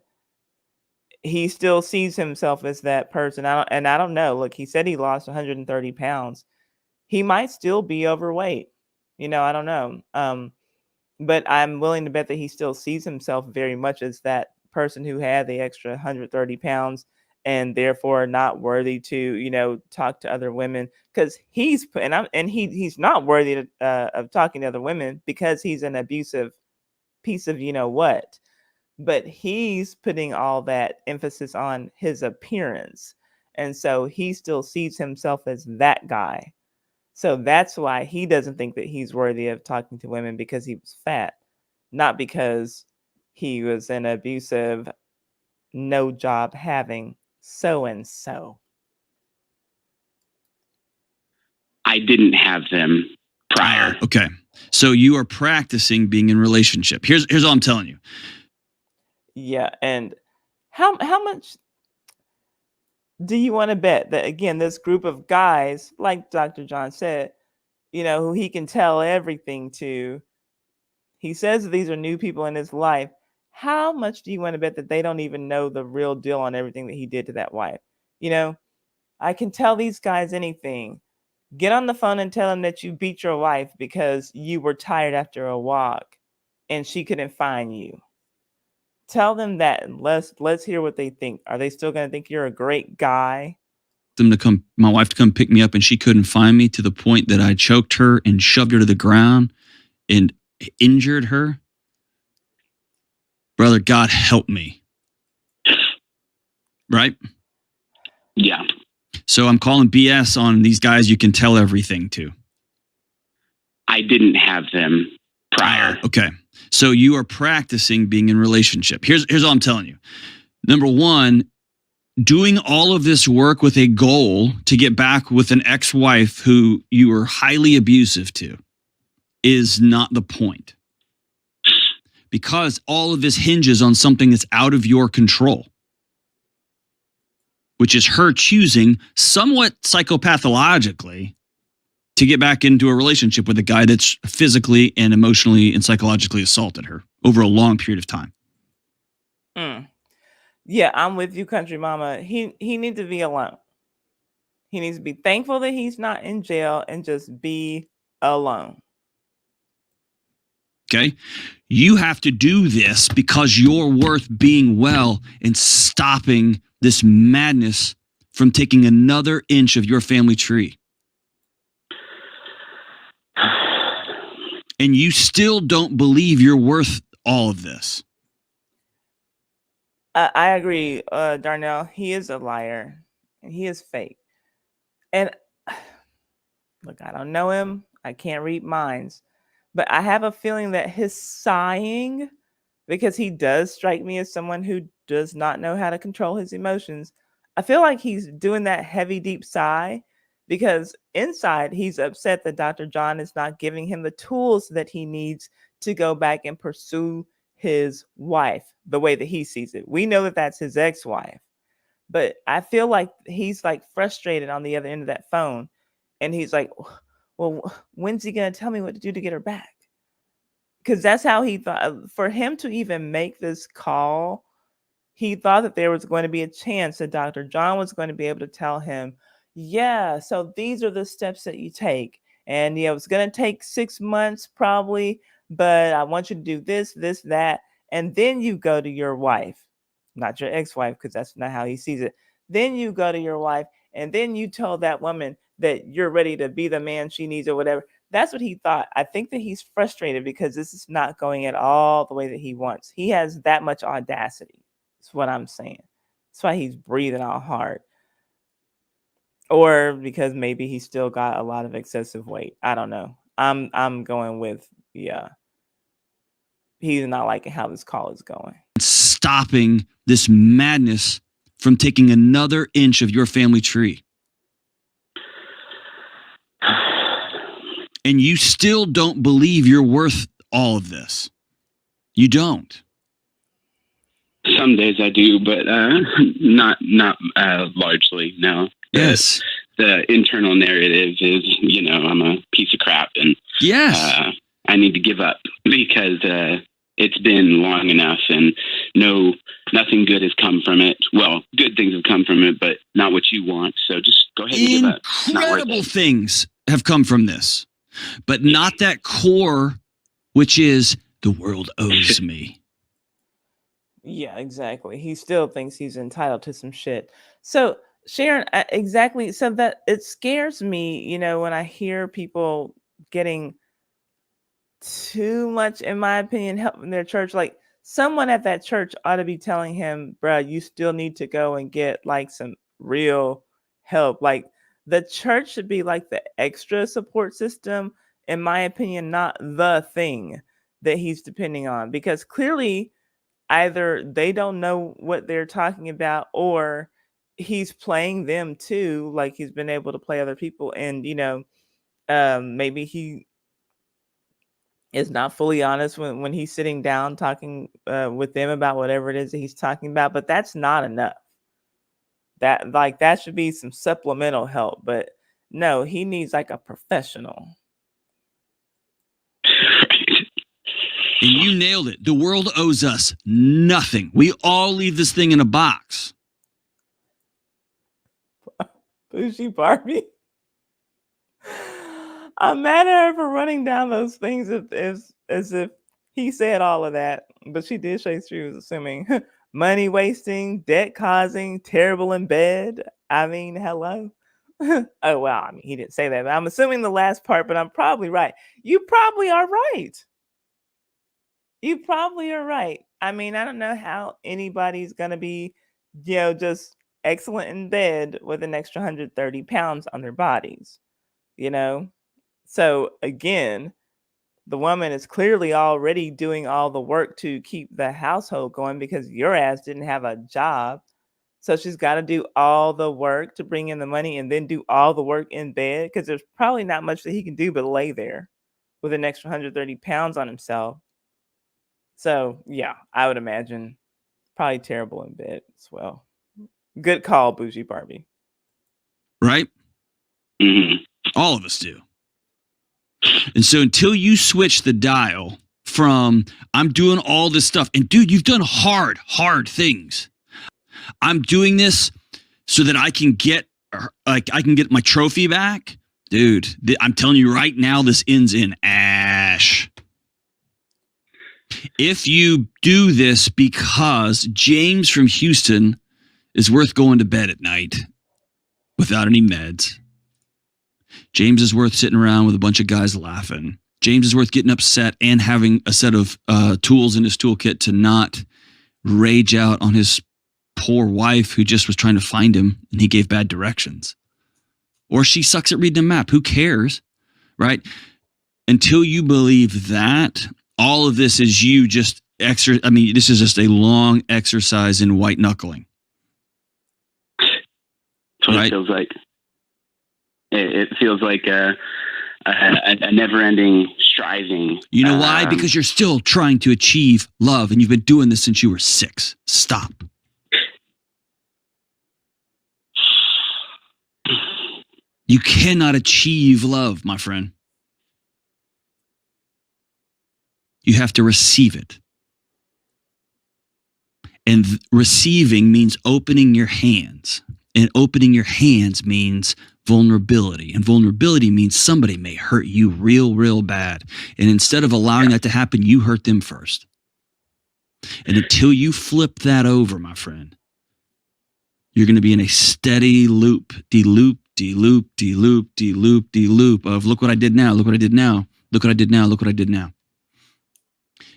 S1: He still sees himself as that person. I don't know. Look, he said he lost 130 pounds. He might still be overweight. I don't know. But I'm willing to bet that he still sees himself very much as that person who had the extra 130 pounds and therefore not worthy to, talk to other women, because he's not worthy of talking to other women because he's an abusive piece of what. But he's putting all that emphasis on his appearance. And so he still sees himself as that guy. So that's why he doesn't think that he's worthy of talking to women, because he was fat, not because he was an abusive, no job having so-and-so.
S3: I didn't have them prior.
S2: Okay. So you are practicing being in relationship. Here's all I'm telling you.
S1: Yeah. And how much do you want to bet that, again, this group of guys, like Dr. John said, who he can tell everything to, he says that these are new people in his life. How much do you want to bet that they don't even know the real deal on everything that he did to that wife? I can tell these guys anything. Get on the phone and tell them that you beat your wife because you were tired after a walk and she couldn't find you. Tell them that, and let's hear what they think. Are they still going to think you're a great guy?
S2: My wife to come pick me up, and she couldn't find me, to the point that I choked her and shoved her to the ground and injured her. Brother, God help me. Right?
S3: Yeah.
S2: So I'm calling BS on these guys you can tell everything to.
S3: I didn't have them prior.
S2: Okay. So you are practicing being in relationship. Here's all I'm telling you. Number one, doing all of this work with a goal to get back with an ex-wife who you were highly abusive to is not the point. Because all of this hinges on something that's out of your control. which is her choosing somewhat psychopathologically to get back into a relationship with a guy that's physically and emotionally and psychologically assaulted her over a long period of time.
S1: Yeah, I'm with you, country mama. He needs to be alone. He needs to be thankful that he's not in jail and just be alone.
S2: Okay. You have to do this because you're worth being well and stopping this madness from taking another inch of your family tree. And you still don't believe you're worth all of this.
S1: I agree, Darnell. He is a liar and he is fake. And look, I don't know him. I can't read minds. But I have a feeling that his sighing, because he does strike me as someone who does not know how to control his emotions, I feel like he's doing that heavy, deep sigh because inside he's upset that Dr. John is not giving him the tools that he needs to go back and pursue his wife the way that he sees it. We know that that's his ex-wife, but I feel like he's like frustrated on the other end of that phone. And he's like, well, when's he going to tell me what to do to get her back? Because that's how he thought. For him to even make this call, he thought that there was going to be a chance that Dr. John was going to be able to tell him, yeah, so these are the steps that you take. And yeah, it's going to take 6 months probably, but I want you to do this, this, that. And then you go to your wife, not your ex-wife, because that's not how he sees it. Then you go to your wife, and then you tell that woman that you're ready to be the man she needs or whatever. That's what he thought. I think that he's frustrated because this is not going at all the way that he wants. He has that much audacity. That's what I'm saying. That's why he's breathing out hard. Or because maybe he still got a lot of excessive weight. I don't know. I'm going with, yeah. He's not liking how this call is going.
S2: Stopping this madness from taking another inch of your family tree. And you still don't believe you're worth all of this. You don't.
S3: Some days I do, but not largely. No.
S2: Yes.
S3: The internal narrative is, I'm a piece of crap, and
S2: yes,
S3: I need to give up because it's been long enough, and nothing good has come from it. Well, good things have come from it, but not what you want. So just go ahead and give up.
S2: Incredible things have come from this, but not that core, which is the world owes me.
S1: Yeah, exactly. He still thinks he's entitled to some shit. So, Sharon, exactly. So that it scares me, when I hear people getting too much, in my opinion, help in their church. Like someone at that church ought to be telling him, bruh, you still need to go and get like some real help. Like the church should be like the extra support system, in my opinion, not the thing that he's depending on, because clearly either they don't know what they're talking about or he's playing them too, like he's been able to play other people. And maybe he is not fully honest when he's sitting down talking with them about whatever it is that he's talking about, but that's not enough. That should be some supplemental help, but no, he needs like a professional.
S2: And you nailed it. The world owes us nothing. We all leave this thing in a box.
S1: Bougie Barbie. I'm mad at her for running down those things as if he said all of that. But she did say she was assuming money wasting, debt causing, terrible in bed. I mean, hello. Oh, well, I mean, he didn't say that, but I'm assuming the last part, but I'm probably right. You probably are right. You probably are right. I mean, I don't know how anybody's going to be, just excellent in bed with an extra 130 pounds on their bodies, So again, the woman is clearly already doing all the work to keep the household going because your ass didn't have a job. So she's got to do all the work to bring in the money and then do all the work in bed because there's probably not much that he can do but lay there with an extra 130 pounds on himself. So, yeah, I would imagine probably terrible in bed as well. Good call, Bougie Barbie.
S2: Right?
S3: Mhm.
S2: All of us do. And so until you switch the dial from I'm doing all this stuff, and dude, you've done hard things. I'm doing this so that I can get my trophy back. Dude, I'm telling you right now, this ends in ash. If you do this because James from Houston is worth going to bed at night without any meds, James is worth sitting around with a bunch of guys laughing. James is worth getting upset and having a set of tools in his toolkit to not rage out on his poor wife who just was trying to find him and he gave bad directions. Or she sucks at reading a map. Who cares? Right? Until you believe that, all of this is you just this is just a long exercise in white knuckling.
S3: That's what
S2: Right?
S3: it feels like. It feels like a never-ending striving.
S2: You know why? Because you're still trying to achieve love, and you've been doing this since you were 6. Stop. You cannot achieve love, my friend. You have to receive it. And receiving means opening your hands. And opening your hands means vulnerability. And vulnerability means somebody may hurt you real bad. And instead of allowing that to happen, you hurt them first. And until you flip that over, my friend, you're going to be in a steady loop, de-loop of look what I did now, look what I did now, look what I did now, look what I did now.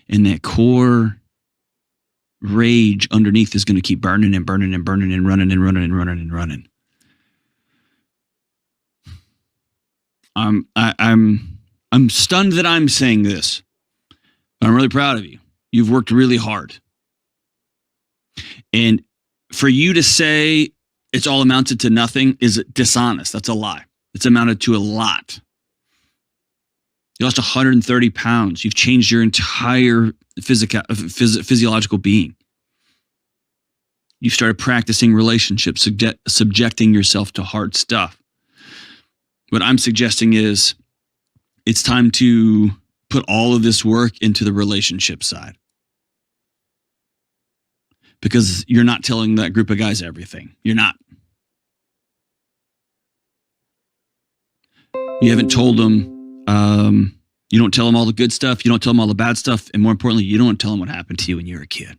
S2: And that core rage underneath is going to keep burning and burning and burning and running and running and running and running. I'm stunned that I'm saying this. I'm really proud of you. You've worked really hard. And for you to say it's all amounted to nothing is dishonest. That's a lie. It's amounted to a lot. You lost 130 pounds. You've changed your entire physiological being. You've started practicing relationships, subjecting yourself to hard stuff. What I'm suggesting is it's time to put all of this work into the relationship side. Because you're not telling that group of guys everything. You're not. You haven't told them, you don't tell them all the good stuff. You don't tell them all the bad stuff. And more importantly, you don't tell them what happened to you when you were a kid.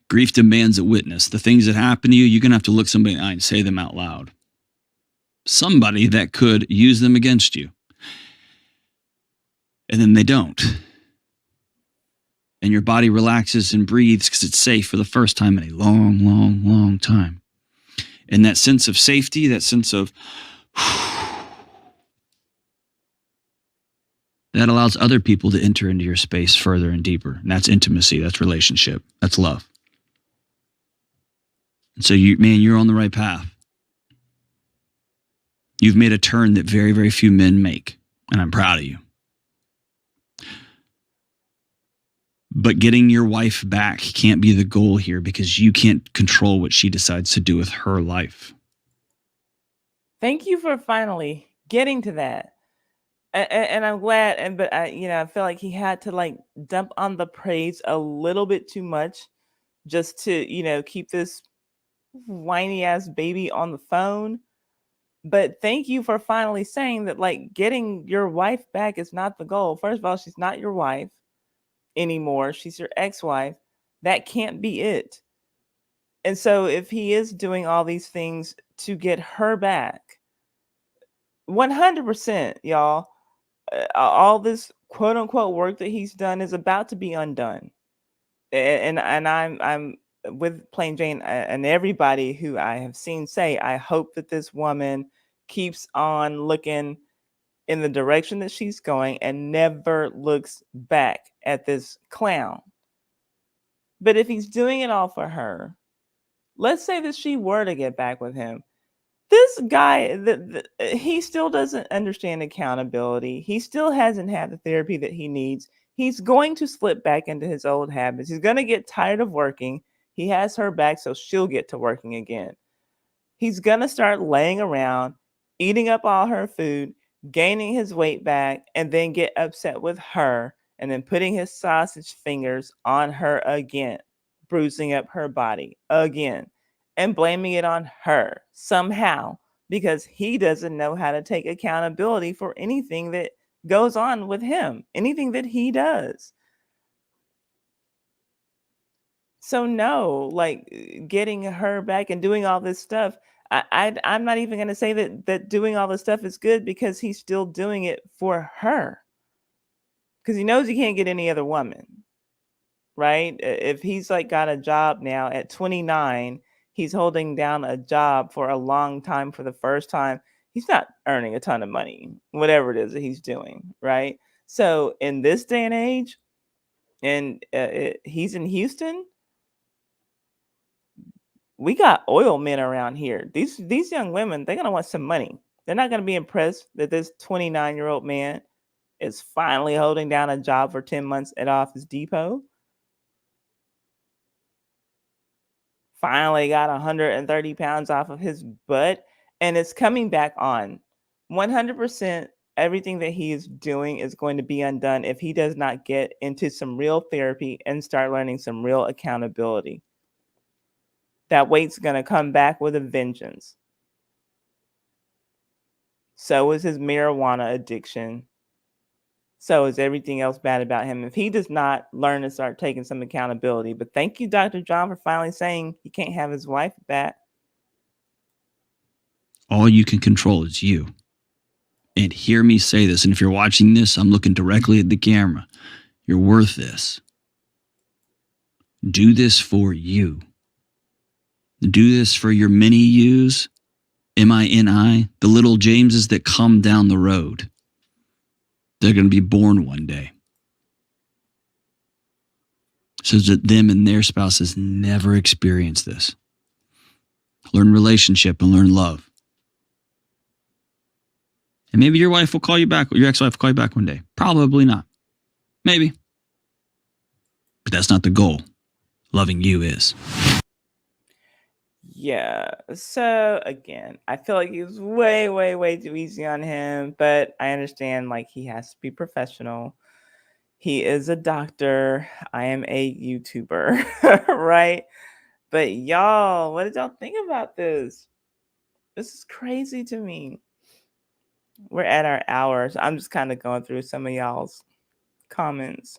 S2: Grief demands a witness. The things that happen to you, you're going to have to look somebody in the eye and say them out loud. Somebody that could use them against you. And then they don't. And your body relaxes and breathes because it's safe for the first time in a long time. And that sense of safety, that sense of that allows other people to enter into your space further and deeper. And that's intimacy, that's relationship, that's love. And so you're on the right path. You've made a turn that very few men make. And I'm proud of you. But getting your wife back can't be the goal here because you can't control what she decides to do with her life.
S1: Thank you for finally getting to that. And I'm glad, but I feel like he had to dump on the praise a little bit too much just to, keep this whiny ass baby on the phone. But thank you for finally saying that getting your wife back is not the goal. First of all, she's not your wife anymore. She's your ex-wife. That can't be it. And so if he is doing all these things to get her back, 100%, y'all, all this quote unquote work that he's done is about to be undone. And I'm with Plain Jane and everybody who I have seen say, I hope that this woman keeps on looking in the direction that she's going and never looks back at this clown. But if he's doing it all for her, let's say that she were to get back with him. This guy, he still doesn't understand accountability. He still hasn't had the therapy that he needs. he's going to slip back into his old habits. He's going to get tired of working. He has her back, so she'll get to working again. He's going to start laying around, eating up all her food, gaining his weight back, and then get upset with her, and then putting his sausage fingers on her again, bruising up her body again, and blaming it on her somehow because he doesn't know how to take accountability for anything that goes on with him, anything that he does. So no, like getting her back and doing all this stuff. I'm not even gonna say that doing all this stuff is good because he's still doing it for her. Because he knows he can't get any other woman, right? If he's like got a job now at 29, he's holding down a job for a long time for the first time. He's not earning a ton of money, whatever it is that he's doing, right? So in this day and age, and he's in Houston, we got oil men around here. These young women, they're gonna want some money. They're not gonna be impressed that this 29-year-old man is finally holding down a job for 10 months at Office Depot. Finally got 130 pounds off of his butt, and it's coming back on. 100% everything that he is doing is going to be undone if he does not get into some real therapy and start learning some real accountability. That weight's going to come back with a vengeance. So is his marijuana addiction. So is everything else bad about him if he does not learn to start taking some accountability. But thank you, Dr. John, for finally saying he can't have his wife back.
S2: All you can control is you. And hear me say this. And if you're watching this, I'm looking directly at the camera. You're worth this. Do this for you. Do this for your mini yous, MINI, the little Jameses that come down the road. They're going to be born one day. So that them and their spouses never experience this. Learn relationship and learn love. And maybe your wife will call you back, or your ex-wife will call you back one day. Probably not. Maybe. But that's not the goal. Loving you is.
S1: Yeah. So again, I feel like he's way, way, way too easy on him, but I understand like he has to be professional. He is a doctor. I am a YouTuber, right? But y'all, what did y'all think about this? This is crazy to me. We're at our hours. I'm just kind of going through some of y'all's comments.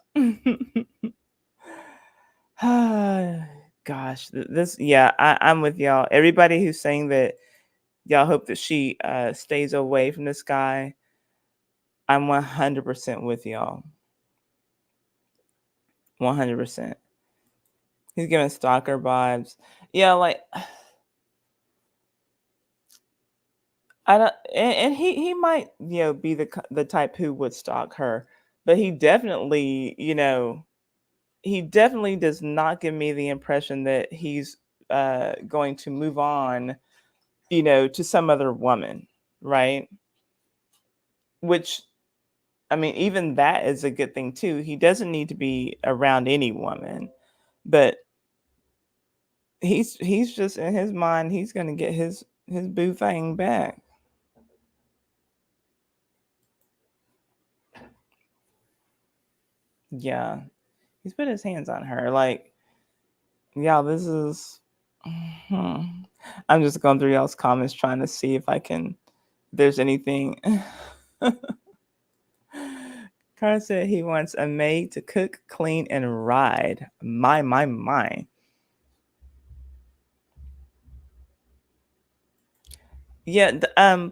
S1: Gosh, I'm with y'all. Everybody who's saying that y'all hope that she stays away from this guy, I'm 100% with y'all. 100%. He's giving stalker vibes. Yeah, like I don't, and he might be the type who would stalk her, but he definitely does not give me the impression that he's going to move on to some other woman, right? Which, I mean, even that is a good thing too. He doesn't need to be around any woman, but he's just in his mind, he's gonna get his boo thing back. Yeah, he's put his hands on her. Like, yeah, this is. I'm just going through y'all's comments trying to see if there's anything. Carl said he wants a maid to cook, clean, and ride. My. Yeah,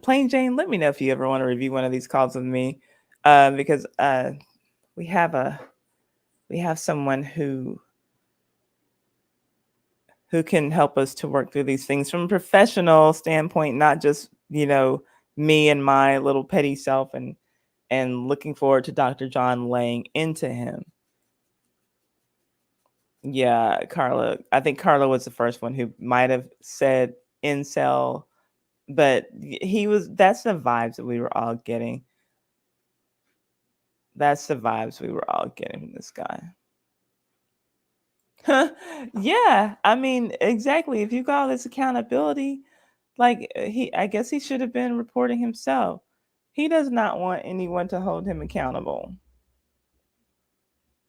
S1: Plain Jane, let me know if you ever want to review one of these calls with me, because we have someone who can help us to work through these things from a professional standpoint, not just me and my little petty self, and looking forward to Dr. John laying into him. Yeah, Carla. I think Carla was the first one who might have said incel, but that's the vibes that we were all getting. That's the vibes we were all getting from this guy. Yeah, I mean, exactly. If you call this accountability, like I guess he should have been reporting himself. He does not want anyone to hold him accountable.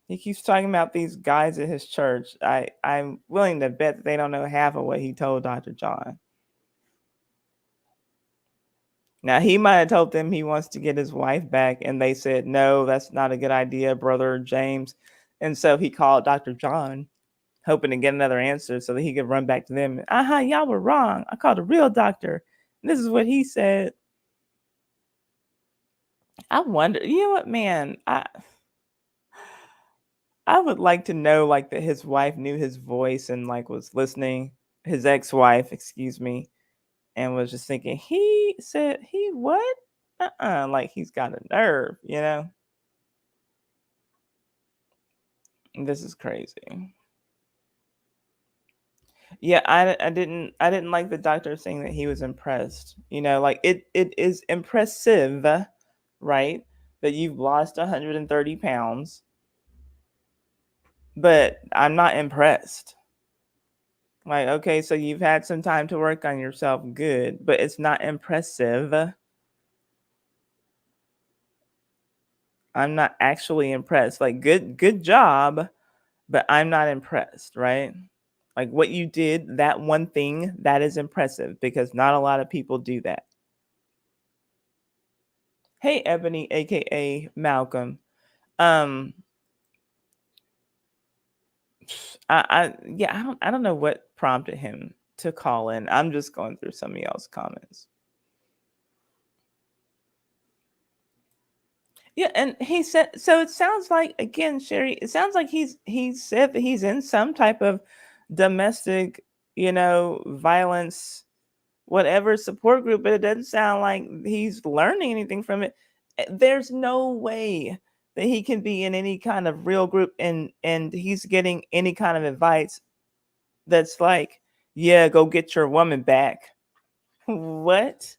S1: He keeps talking about these guys at his church. I'm willing to bet that they don't know half of what he told Dr. John. Now, he might have told them he wants to get his wife back, and they said, no, that's not a good idea, Brother James. And so he called Dr. John, hoping to get another answer so that he could run back to them. Y'all were wrong. I called a real doctor. And this is what he said. I wonder, you know what, man? I would like to know, like, that his wife knew his voice and, like, was listening. His ex-wife, excuse me, and was just thinking, he said, he what? Like, he's got a nerve, you know? This is crazy. Yeah, I didn't like the doctor saying that he was impressed. You know, like it is impressive, right? That you've lost 130 pounds, but I'm not impressed. Like, okay, so you've had some time to work on yourself, good, but it's not impressive. I'm not actually impressed. Like, good job, but I'm not impressed, right? Like what you did, that one thing, that is impressive because not a lot of people do that. Hey, Ebony, aka Malcolm. Um, I don't know what prompted him to call in. I'm just going through some of y'all's comments. Yeah, and he said so. It sounds like, again, Sherry. It sounds like he said that he's in some type of domestic, violence, whatever support group, but it doesn't sound like he's learning anything from it. There's no way that he can be in any kind of real group and he's getting any kind of advice that's like, yeah, go get your woman back. What?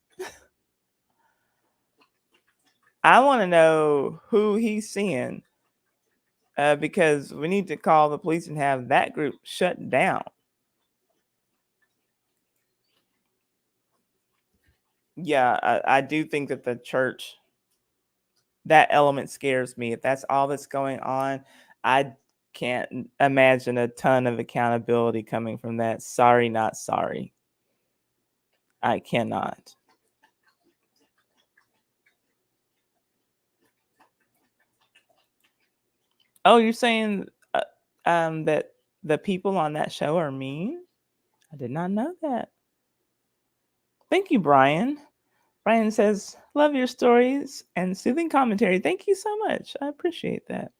S1: I want to know who he's seeing, because we need to call the police and have that group shut down. Yeah, I do think that the church, that element scares me. If that's all that's going on, I can't imagine a ton of accountability coming from that. Sorry, not sorry. I cannot. Oh, you're saying that the people on that show are mean? I did not know that. Thank you, Brian. Brian says, love your stories and soothing commentary. Thank you so much. I appreciate that.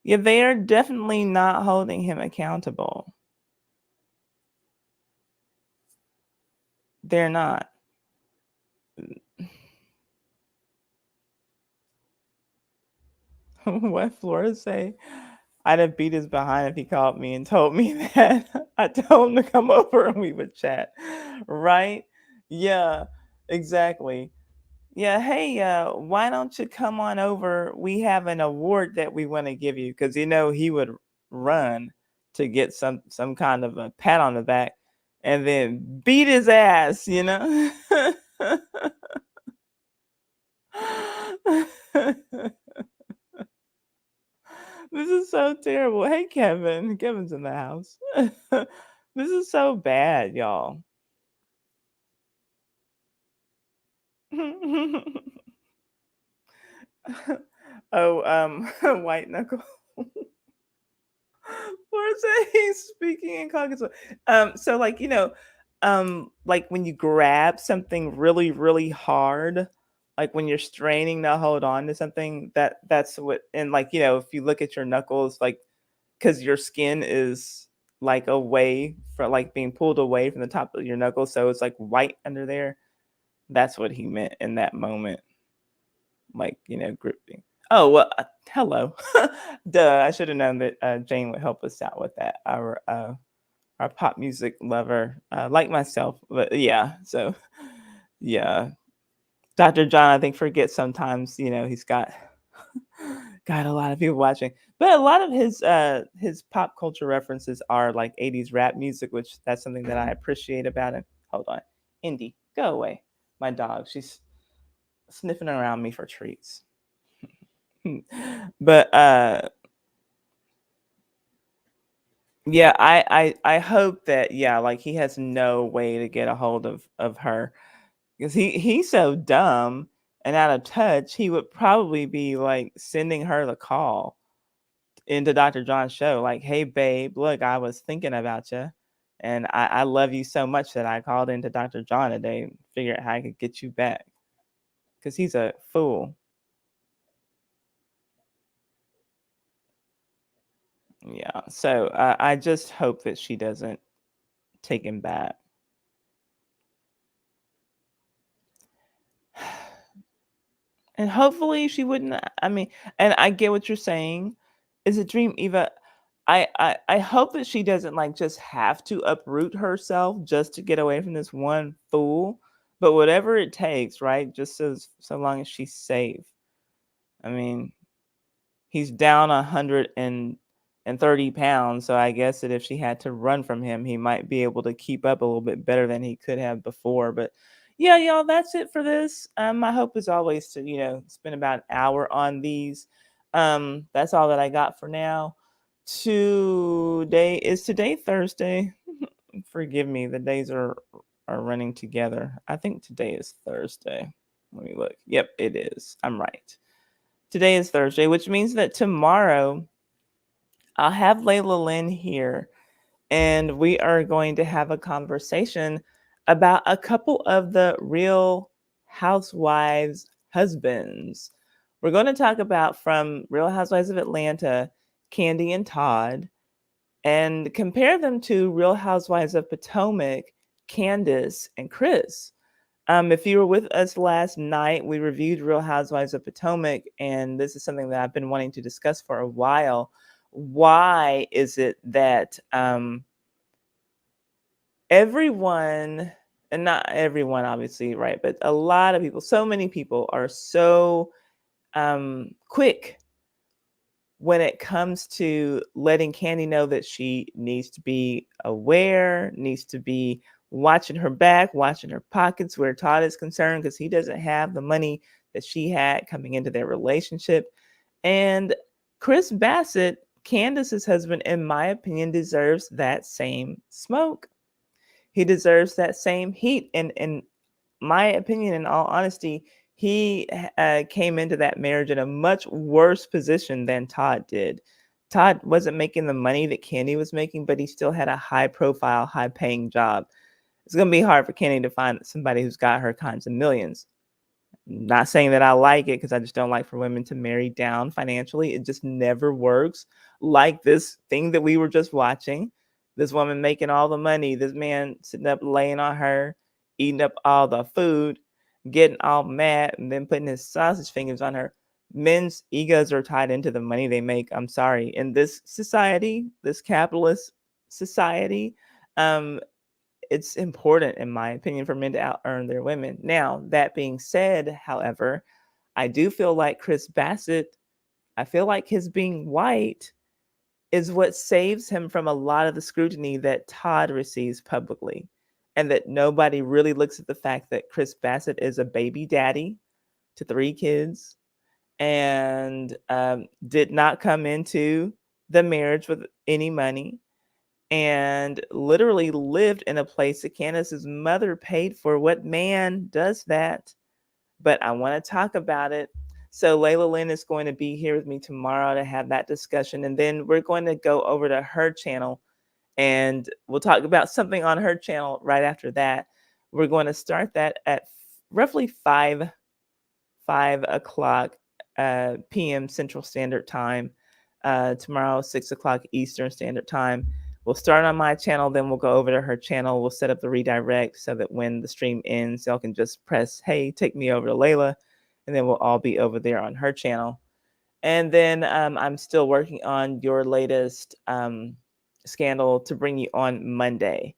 S1: Yeah, they are definitely not holding him accountable. They're not. What Flora say? I'd have beat his behind if he called me and told me that. I told him to come over and we would chat. Right? Yeah, exactly. Yeah, hey, why don't you come on over? We have an award that we want to give you, because he would run to get some kind of a pat on the back and then beat his ass. This is so terrible. Hey, Kevin. Kevin's in the house. This is so bad, y'all. Oh, white knuckle. Or say he's speaking in Caucasus. So like, like when you grab something really, really hard, like when you're straining to hold on to something, that's what, and like, if you look at your knuckles, like, because your skin is like away from, like, being pulled away from the top of your knuckles, so it's like white under there. That's what he meant in that moment. Like, gripping. Oh, well, hello. Duh, I should have known that Jane would help us out with that. Our pop music lover, like myself. But yeah, so yeah. Dr. John, I think, forgets sometimes, he's got Got a lot of people watching, but a lot of his pop culture references are like 80s rap music, which that's something that I appreciate about him. Hold on, Indy, go away. My dog, she's sniffing around me for treats. But yeah, I hope that, yeah, like he has no way to get a hold of her, because he's so dumb and out of touch. He would probably be like sending her the call into Dr. John's show, like, "Hey babe, look, I was thinking about you, and I love you so much that I called into Dr. John today and figured out how I could get you back," because he's a fool. Yeah, so I just hope that she doesn't take him back. And hopefully she wouldn't. I mean, and I get what you're saying. Is a dream, Eva. I hope that she doesn't like just have to uproot herself just to get away from this one fool. But whatever it takes, right? Just so long as she's safe. I mean, he's down 130 pounds, so I guess that if she had to run from him, he might be able to keep up a little bit better than he could have before. But yeah, y'all, that's it for this. My hope is always to, spend about an hour on these. That's all that I got for now. Today Thursday? Forgive me, the days are running together. I think today is Thursday. Let me look. Yep, it is. I'm right. Today is Thursday, which means that tomorrow I'll have Lailah Lynn here, and we are going to have a conversation about a couple of the Real Housewives husbands. We're going to talk about, from Real Housewives of Atlanta, Kandi and Todd, and compare them to Real Housewives of Potomac, Candace and Chris. If you were with us last night, we reviewed Real Housewives of Potomac, and this is something that I've been wanting to discuss for a while. Why is it that everyone, and not everyone, obviously, right, but a lot of people, so many people are so quick when it comes to letting Kandi know that she needs to be aware, needs to be watching her back, watching her pockets where Todd is concerned, because he doesn't have the money that she had coming into their relationship. And Chris Bassett, Candace's husband, in my opinion, deserves that same smoke. He deserves that same heat. And in my opinion, in all honesty, he came into that marriage in a much worse position than Todd did. Todd wasn't making the money that Kandi was making, but he still had a high profile, high paying job. It's going to be hard for Kandi to find somebody who's got her kinds of millions. Not saying that I like it, because I just don't like for women to marry down financially. It just never works. Like this thing that we were just watching, this woman making all the money, this man sitting up laying on her, eating up all the food, getting all mad, and then putting his sausage fingers on her. Men's egos are tied into the money they make. I'm sorry. In this society, this capitalist society, it's important, in my opinion, for men to out earn their women. Now, that being said, however, I do feel like Chris Bassett, I feel like his being white is what saves him from a lot of the scrutiny that Todd receives publicly. And that nobody really looks at the fact that Chris Bassett is a baby daddy to 3 kids, and did not come into the marriage with any money, and literally lived in a place that Candace's mother paid for. What man does that? But I want to talk about it. So Lailah Lynn is going to be here with me tomorrow to have that discussion. And then we're going to go over to her channel, and we'll talk about something on her channel right after that. We're going to start that at roughly 5 o'clock p.m. Central Standard Time. Tomorrow, 6 o'clock Eastern Standard Time. We'll start on my channel, then we'll go over to her channel. We'll set up the redirect so that when the stream ends, y'all can just press, hey, take me over to Lailah, and then we'll all be over there on her channel. And then I'm still working on your latest scandal to bring you on Monday.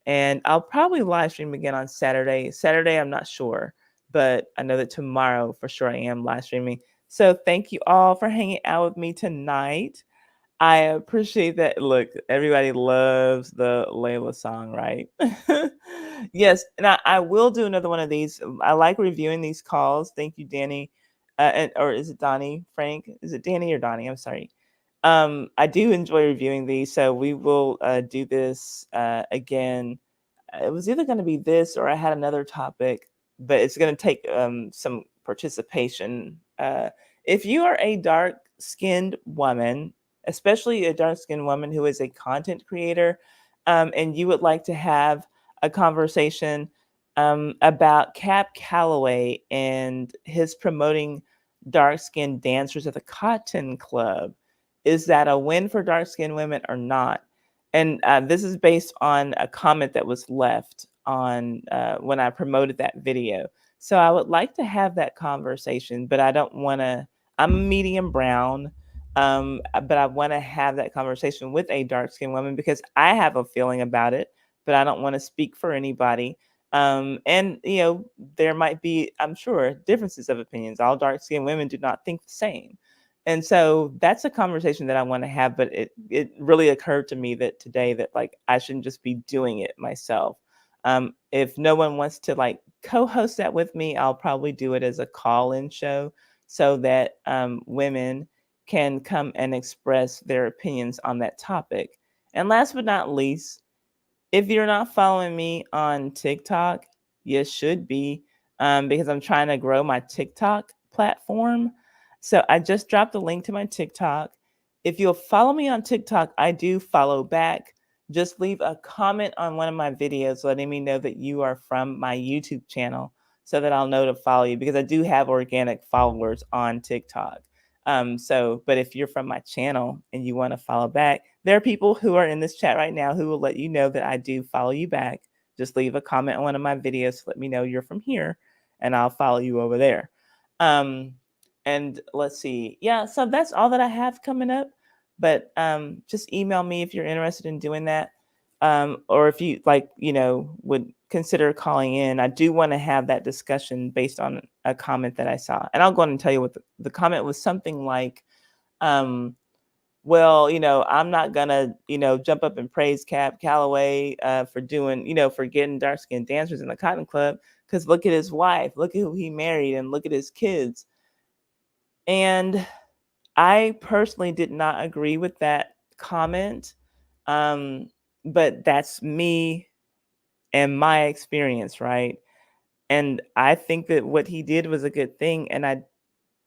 S1: And I'll probably live stream again on Saturday. Saturday, I'm not sure, but I know that tomorrow for sure I am live streaming. So thank you all for hanging out with me tonight. I appreciate that. Look, everybody loves the Lailah song, right? Yes, and I will do another one of these. I like reviewing these calls. Thank you, Danny. Or is it Donnie? Frank? Is it Danny or Donnie? I'm sorry. I do enjoy reviewing these, so we will do this again. It was either going to be this or I had another topic, but it's going to take some participation. If you are a dark skinned woman, especially a dark skinned woman who is a content creator, and you would like to have a conversation about Cap Calloway and his promoting dark skinned dancers at the Cotton Club, is that a win for dark skinned women or not? And this is based on a comment that was left on when I promoted that video. So I would like to have that conversation, but I don't want to. I'm medium brown, but I want to have that conversation with a dark skinned woman because I have a feeling about it, but I don't want to speak for anybody. And there might be, I'm sure, differences of opinions. All dark skinned women do not think the same. And so that's a conversation that I want to have, but it really occurred to me that today that like I shouldn't just be doing it myself. If no one wants to like co-host that with me, I'll probably do it as a call-in show so that women can come and express their opinions on that topic. And last but not least, if you're not following me on TikTok, you should be, because I'm trying to grow my TikTok platform. So I just dropped a link to my TikTok. If you'll follow me on TikTok, I do follow back. Just leave a comment on one of my videos letting me know that you are from my YouTube channel so that I'll know to follow you because I do have organic followers on TikTok. But if you're from my channel and you want to follow back, there are people who are in this chat right now who will let you know that I do follow you back. Just leave a comment on one of my videos to let me know you're from here, and I'll follow you over there. And let's see. Yeah, so that's all that I have coming up. But just email me if you're interested in doing that. Or if you would consider calling in. I do want to have that discussion based on a comment that I saw. And I'll go on and tell you what the comment was. Something like, well, I'm not gonna, jump up and praise Cap Calloway for doing, for getting dark skinned dancers in the Cotton Club, because look at his wife, look at who he married, and look at his kids. And I personally did not agree with that comment. But that's me and my experience, right? And I think that what he did was a good thing. And I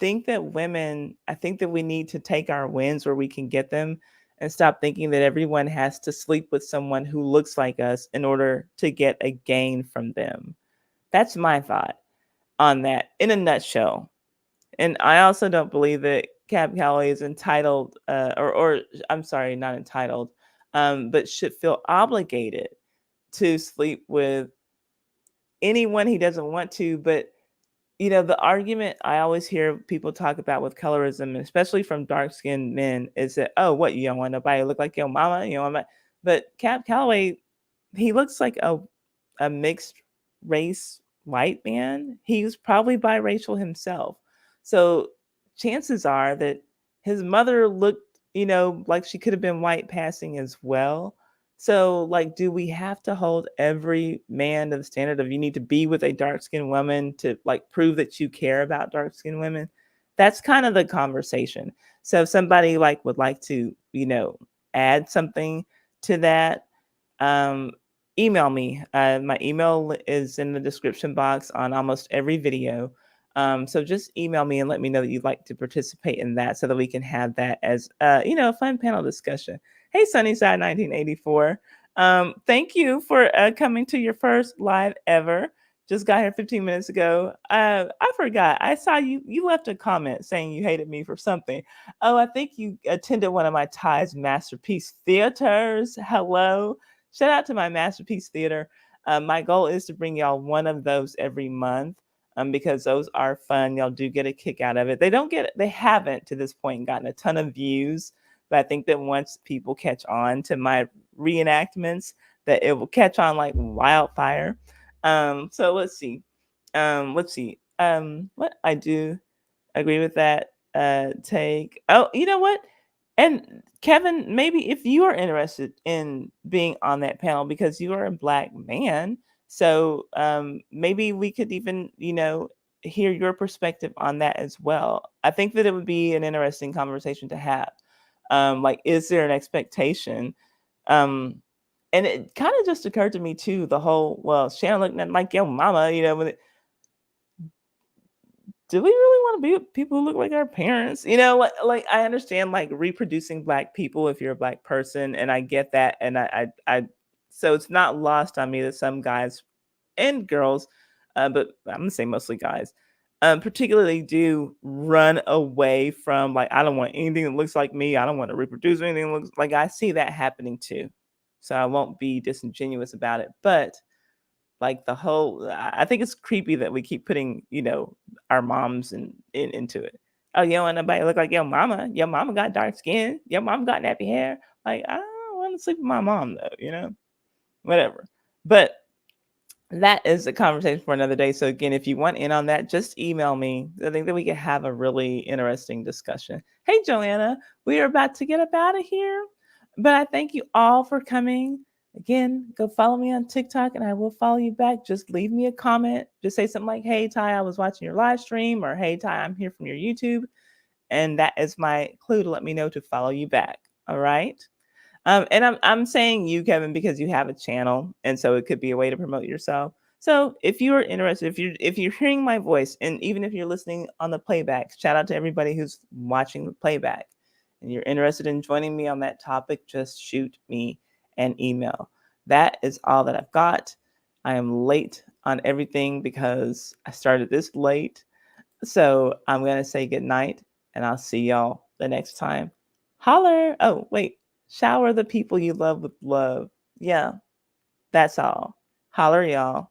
S1: think that we need to take our wins where we can get them and stop thinking that everyone has to sleep with someone who looks like us in order to get a gain from them. That's my thought on that in a nutshell. And I also don't believe that Cab Calloway is entitled, or I'm sorry, not entitled, but should feel obligated to sleep with anyone he doesn't want to. But the argument I always hear people talk about with colorism, especially from dark-skinned men, is that, oh, what, you don't want nobody to look like your mama? You know, but Cab Calloway, he looks like a mixed race white man. He was probably biracial himself. So chances are that his mother looked, like she could have been white passing as well. So, like, do we have to hold every man to the standard of you need to be with a dark skinned woman to like prove that you care about dark skinned women? That's kind of the conversation. So, if somebody like would like to, add something to that, um, email me. My email is in the description box on almost every video. So just email me and let me know that you'd like to participate in that so that we can have that as, a fun panel discussion. Hey, Sunnyside 1984. Thank you for coming to your first live ever. Just got here 15 minutes ago. I forgot. I saw you left a comment saying you hated me for something. Oh, I think you attended one of my Ty's Masterpiece Theaters. Hello. Shout out to my Masterpiece Theater. My goal is to bring y'all one of those every month because those are fun. Y'all do get a kick out of it. They haven't to this point gotten a ton of views, but I think that once people catch on to my reenactments, that it will catch on like wildfire. So let's see. What I do agree with that. take. Oh, you know what? And Kevin, maybe if you are interested in being on that panel because you are a Black man, so maybe we could even, hear your perspective on that as well. I think that it would be an interesting conversation to have. Like, is there an expectation? Um, and it kind of just occurred to me too, the whole, well, Shannon looking at like your mama, when do we really want to be with people who look like our parents? Like I understand like reproducing Black people if you're a Black person, and I get that, and so it's not lost on me that some guys and girls, but I'm gonna say mostly guys, particularly do run away from, like, I don't want anything that looks like me. I don't want to reproduce anything that looks like. I see that happening too, so I won't be disingenuous about it. But like the whole, I think it's creepy that we keep putting, our moms into it. Oh, you don't want nobody to look like your mama. Your mama got dark skin. Your mom got nappy hair. Like, I don't want to sleep with my mom though, whatever. But that is a conversation for another day. So again, if you want in on that, just email me. I think that we could have a really interesting discussion. Hey, Joanna, we are about to get up out of here, but I thank you all for coming. Again, go follow me on TikTok and I will follow you back. Just leave me a comment. Just say something like, hey, Ty, I was watching your live stream, or hey, Ty, I'm here from your YouTube. And that is my clue to let me know to follow you back. All right. And I'm saying you, Kevin, because you have a channel, and so it could be a way to promote yourself. So if you are interested, if you're hearing my voice, and even if you're listening on the playback, shout out to everybody who's watching the playback, and you're interested in joining me on that topic, just shoot me an email. That is all that I've got. I am late on everything because I started this late. So I'm going to say good night, and I'll see y'all the next time. Holler. Oh, wait. Shower the people you love with love. Yeah, that's all. Holler, y'all.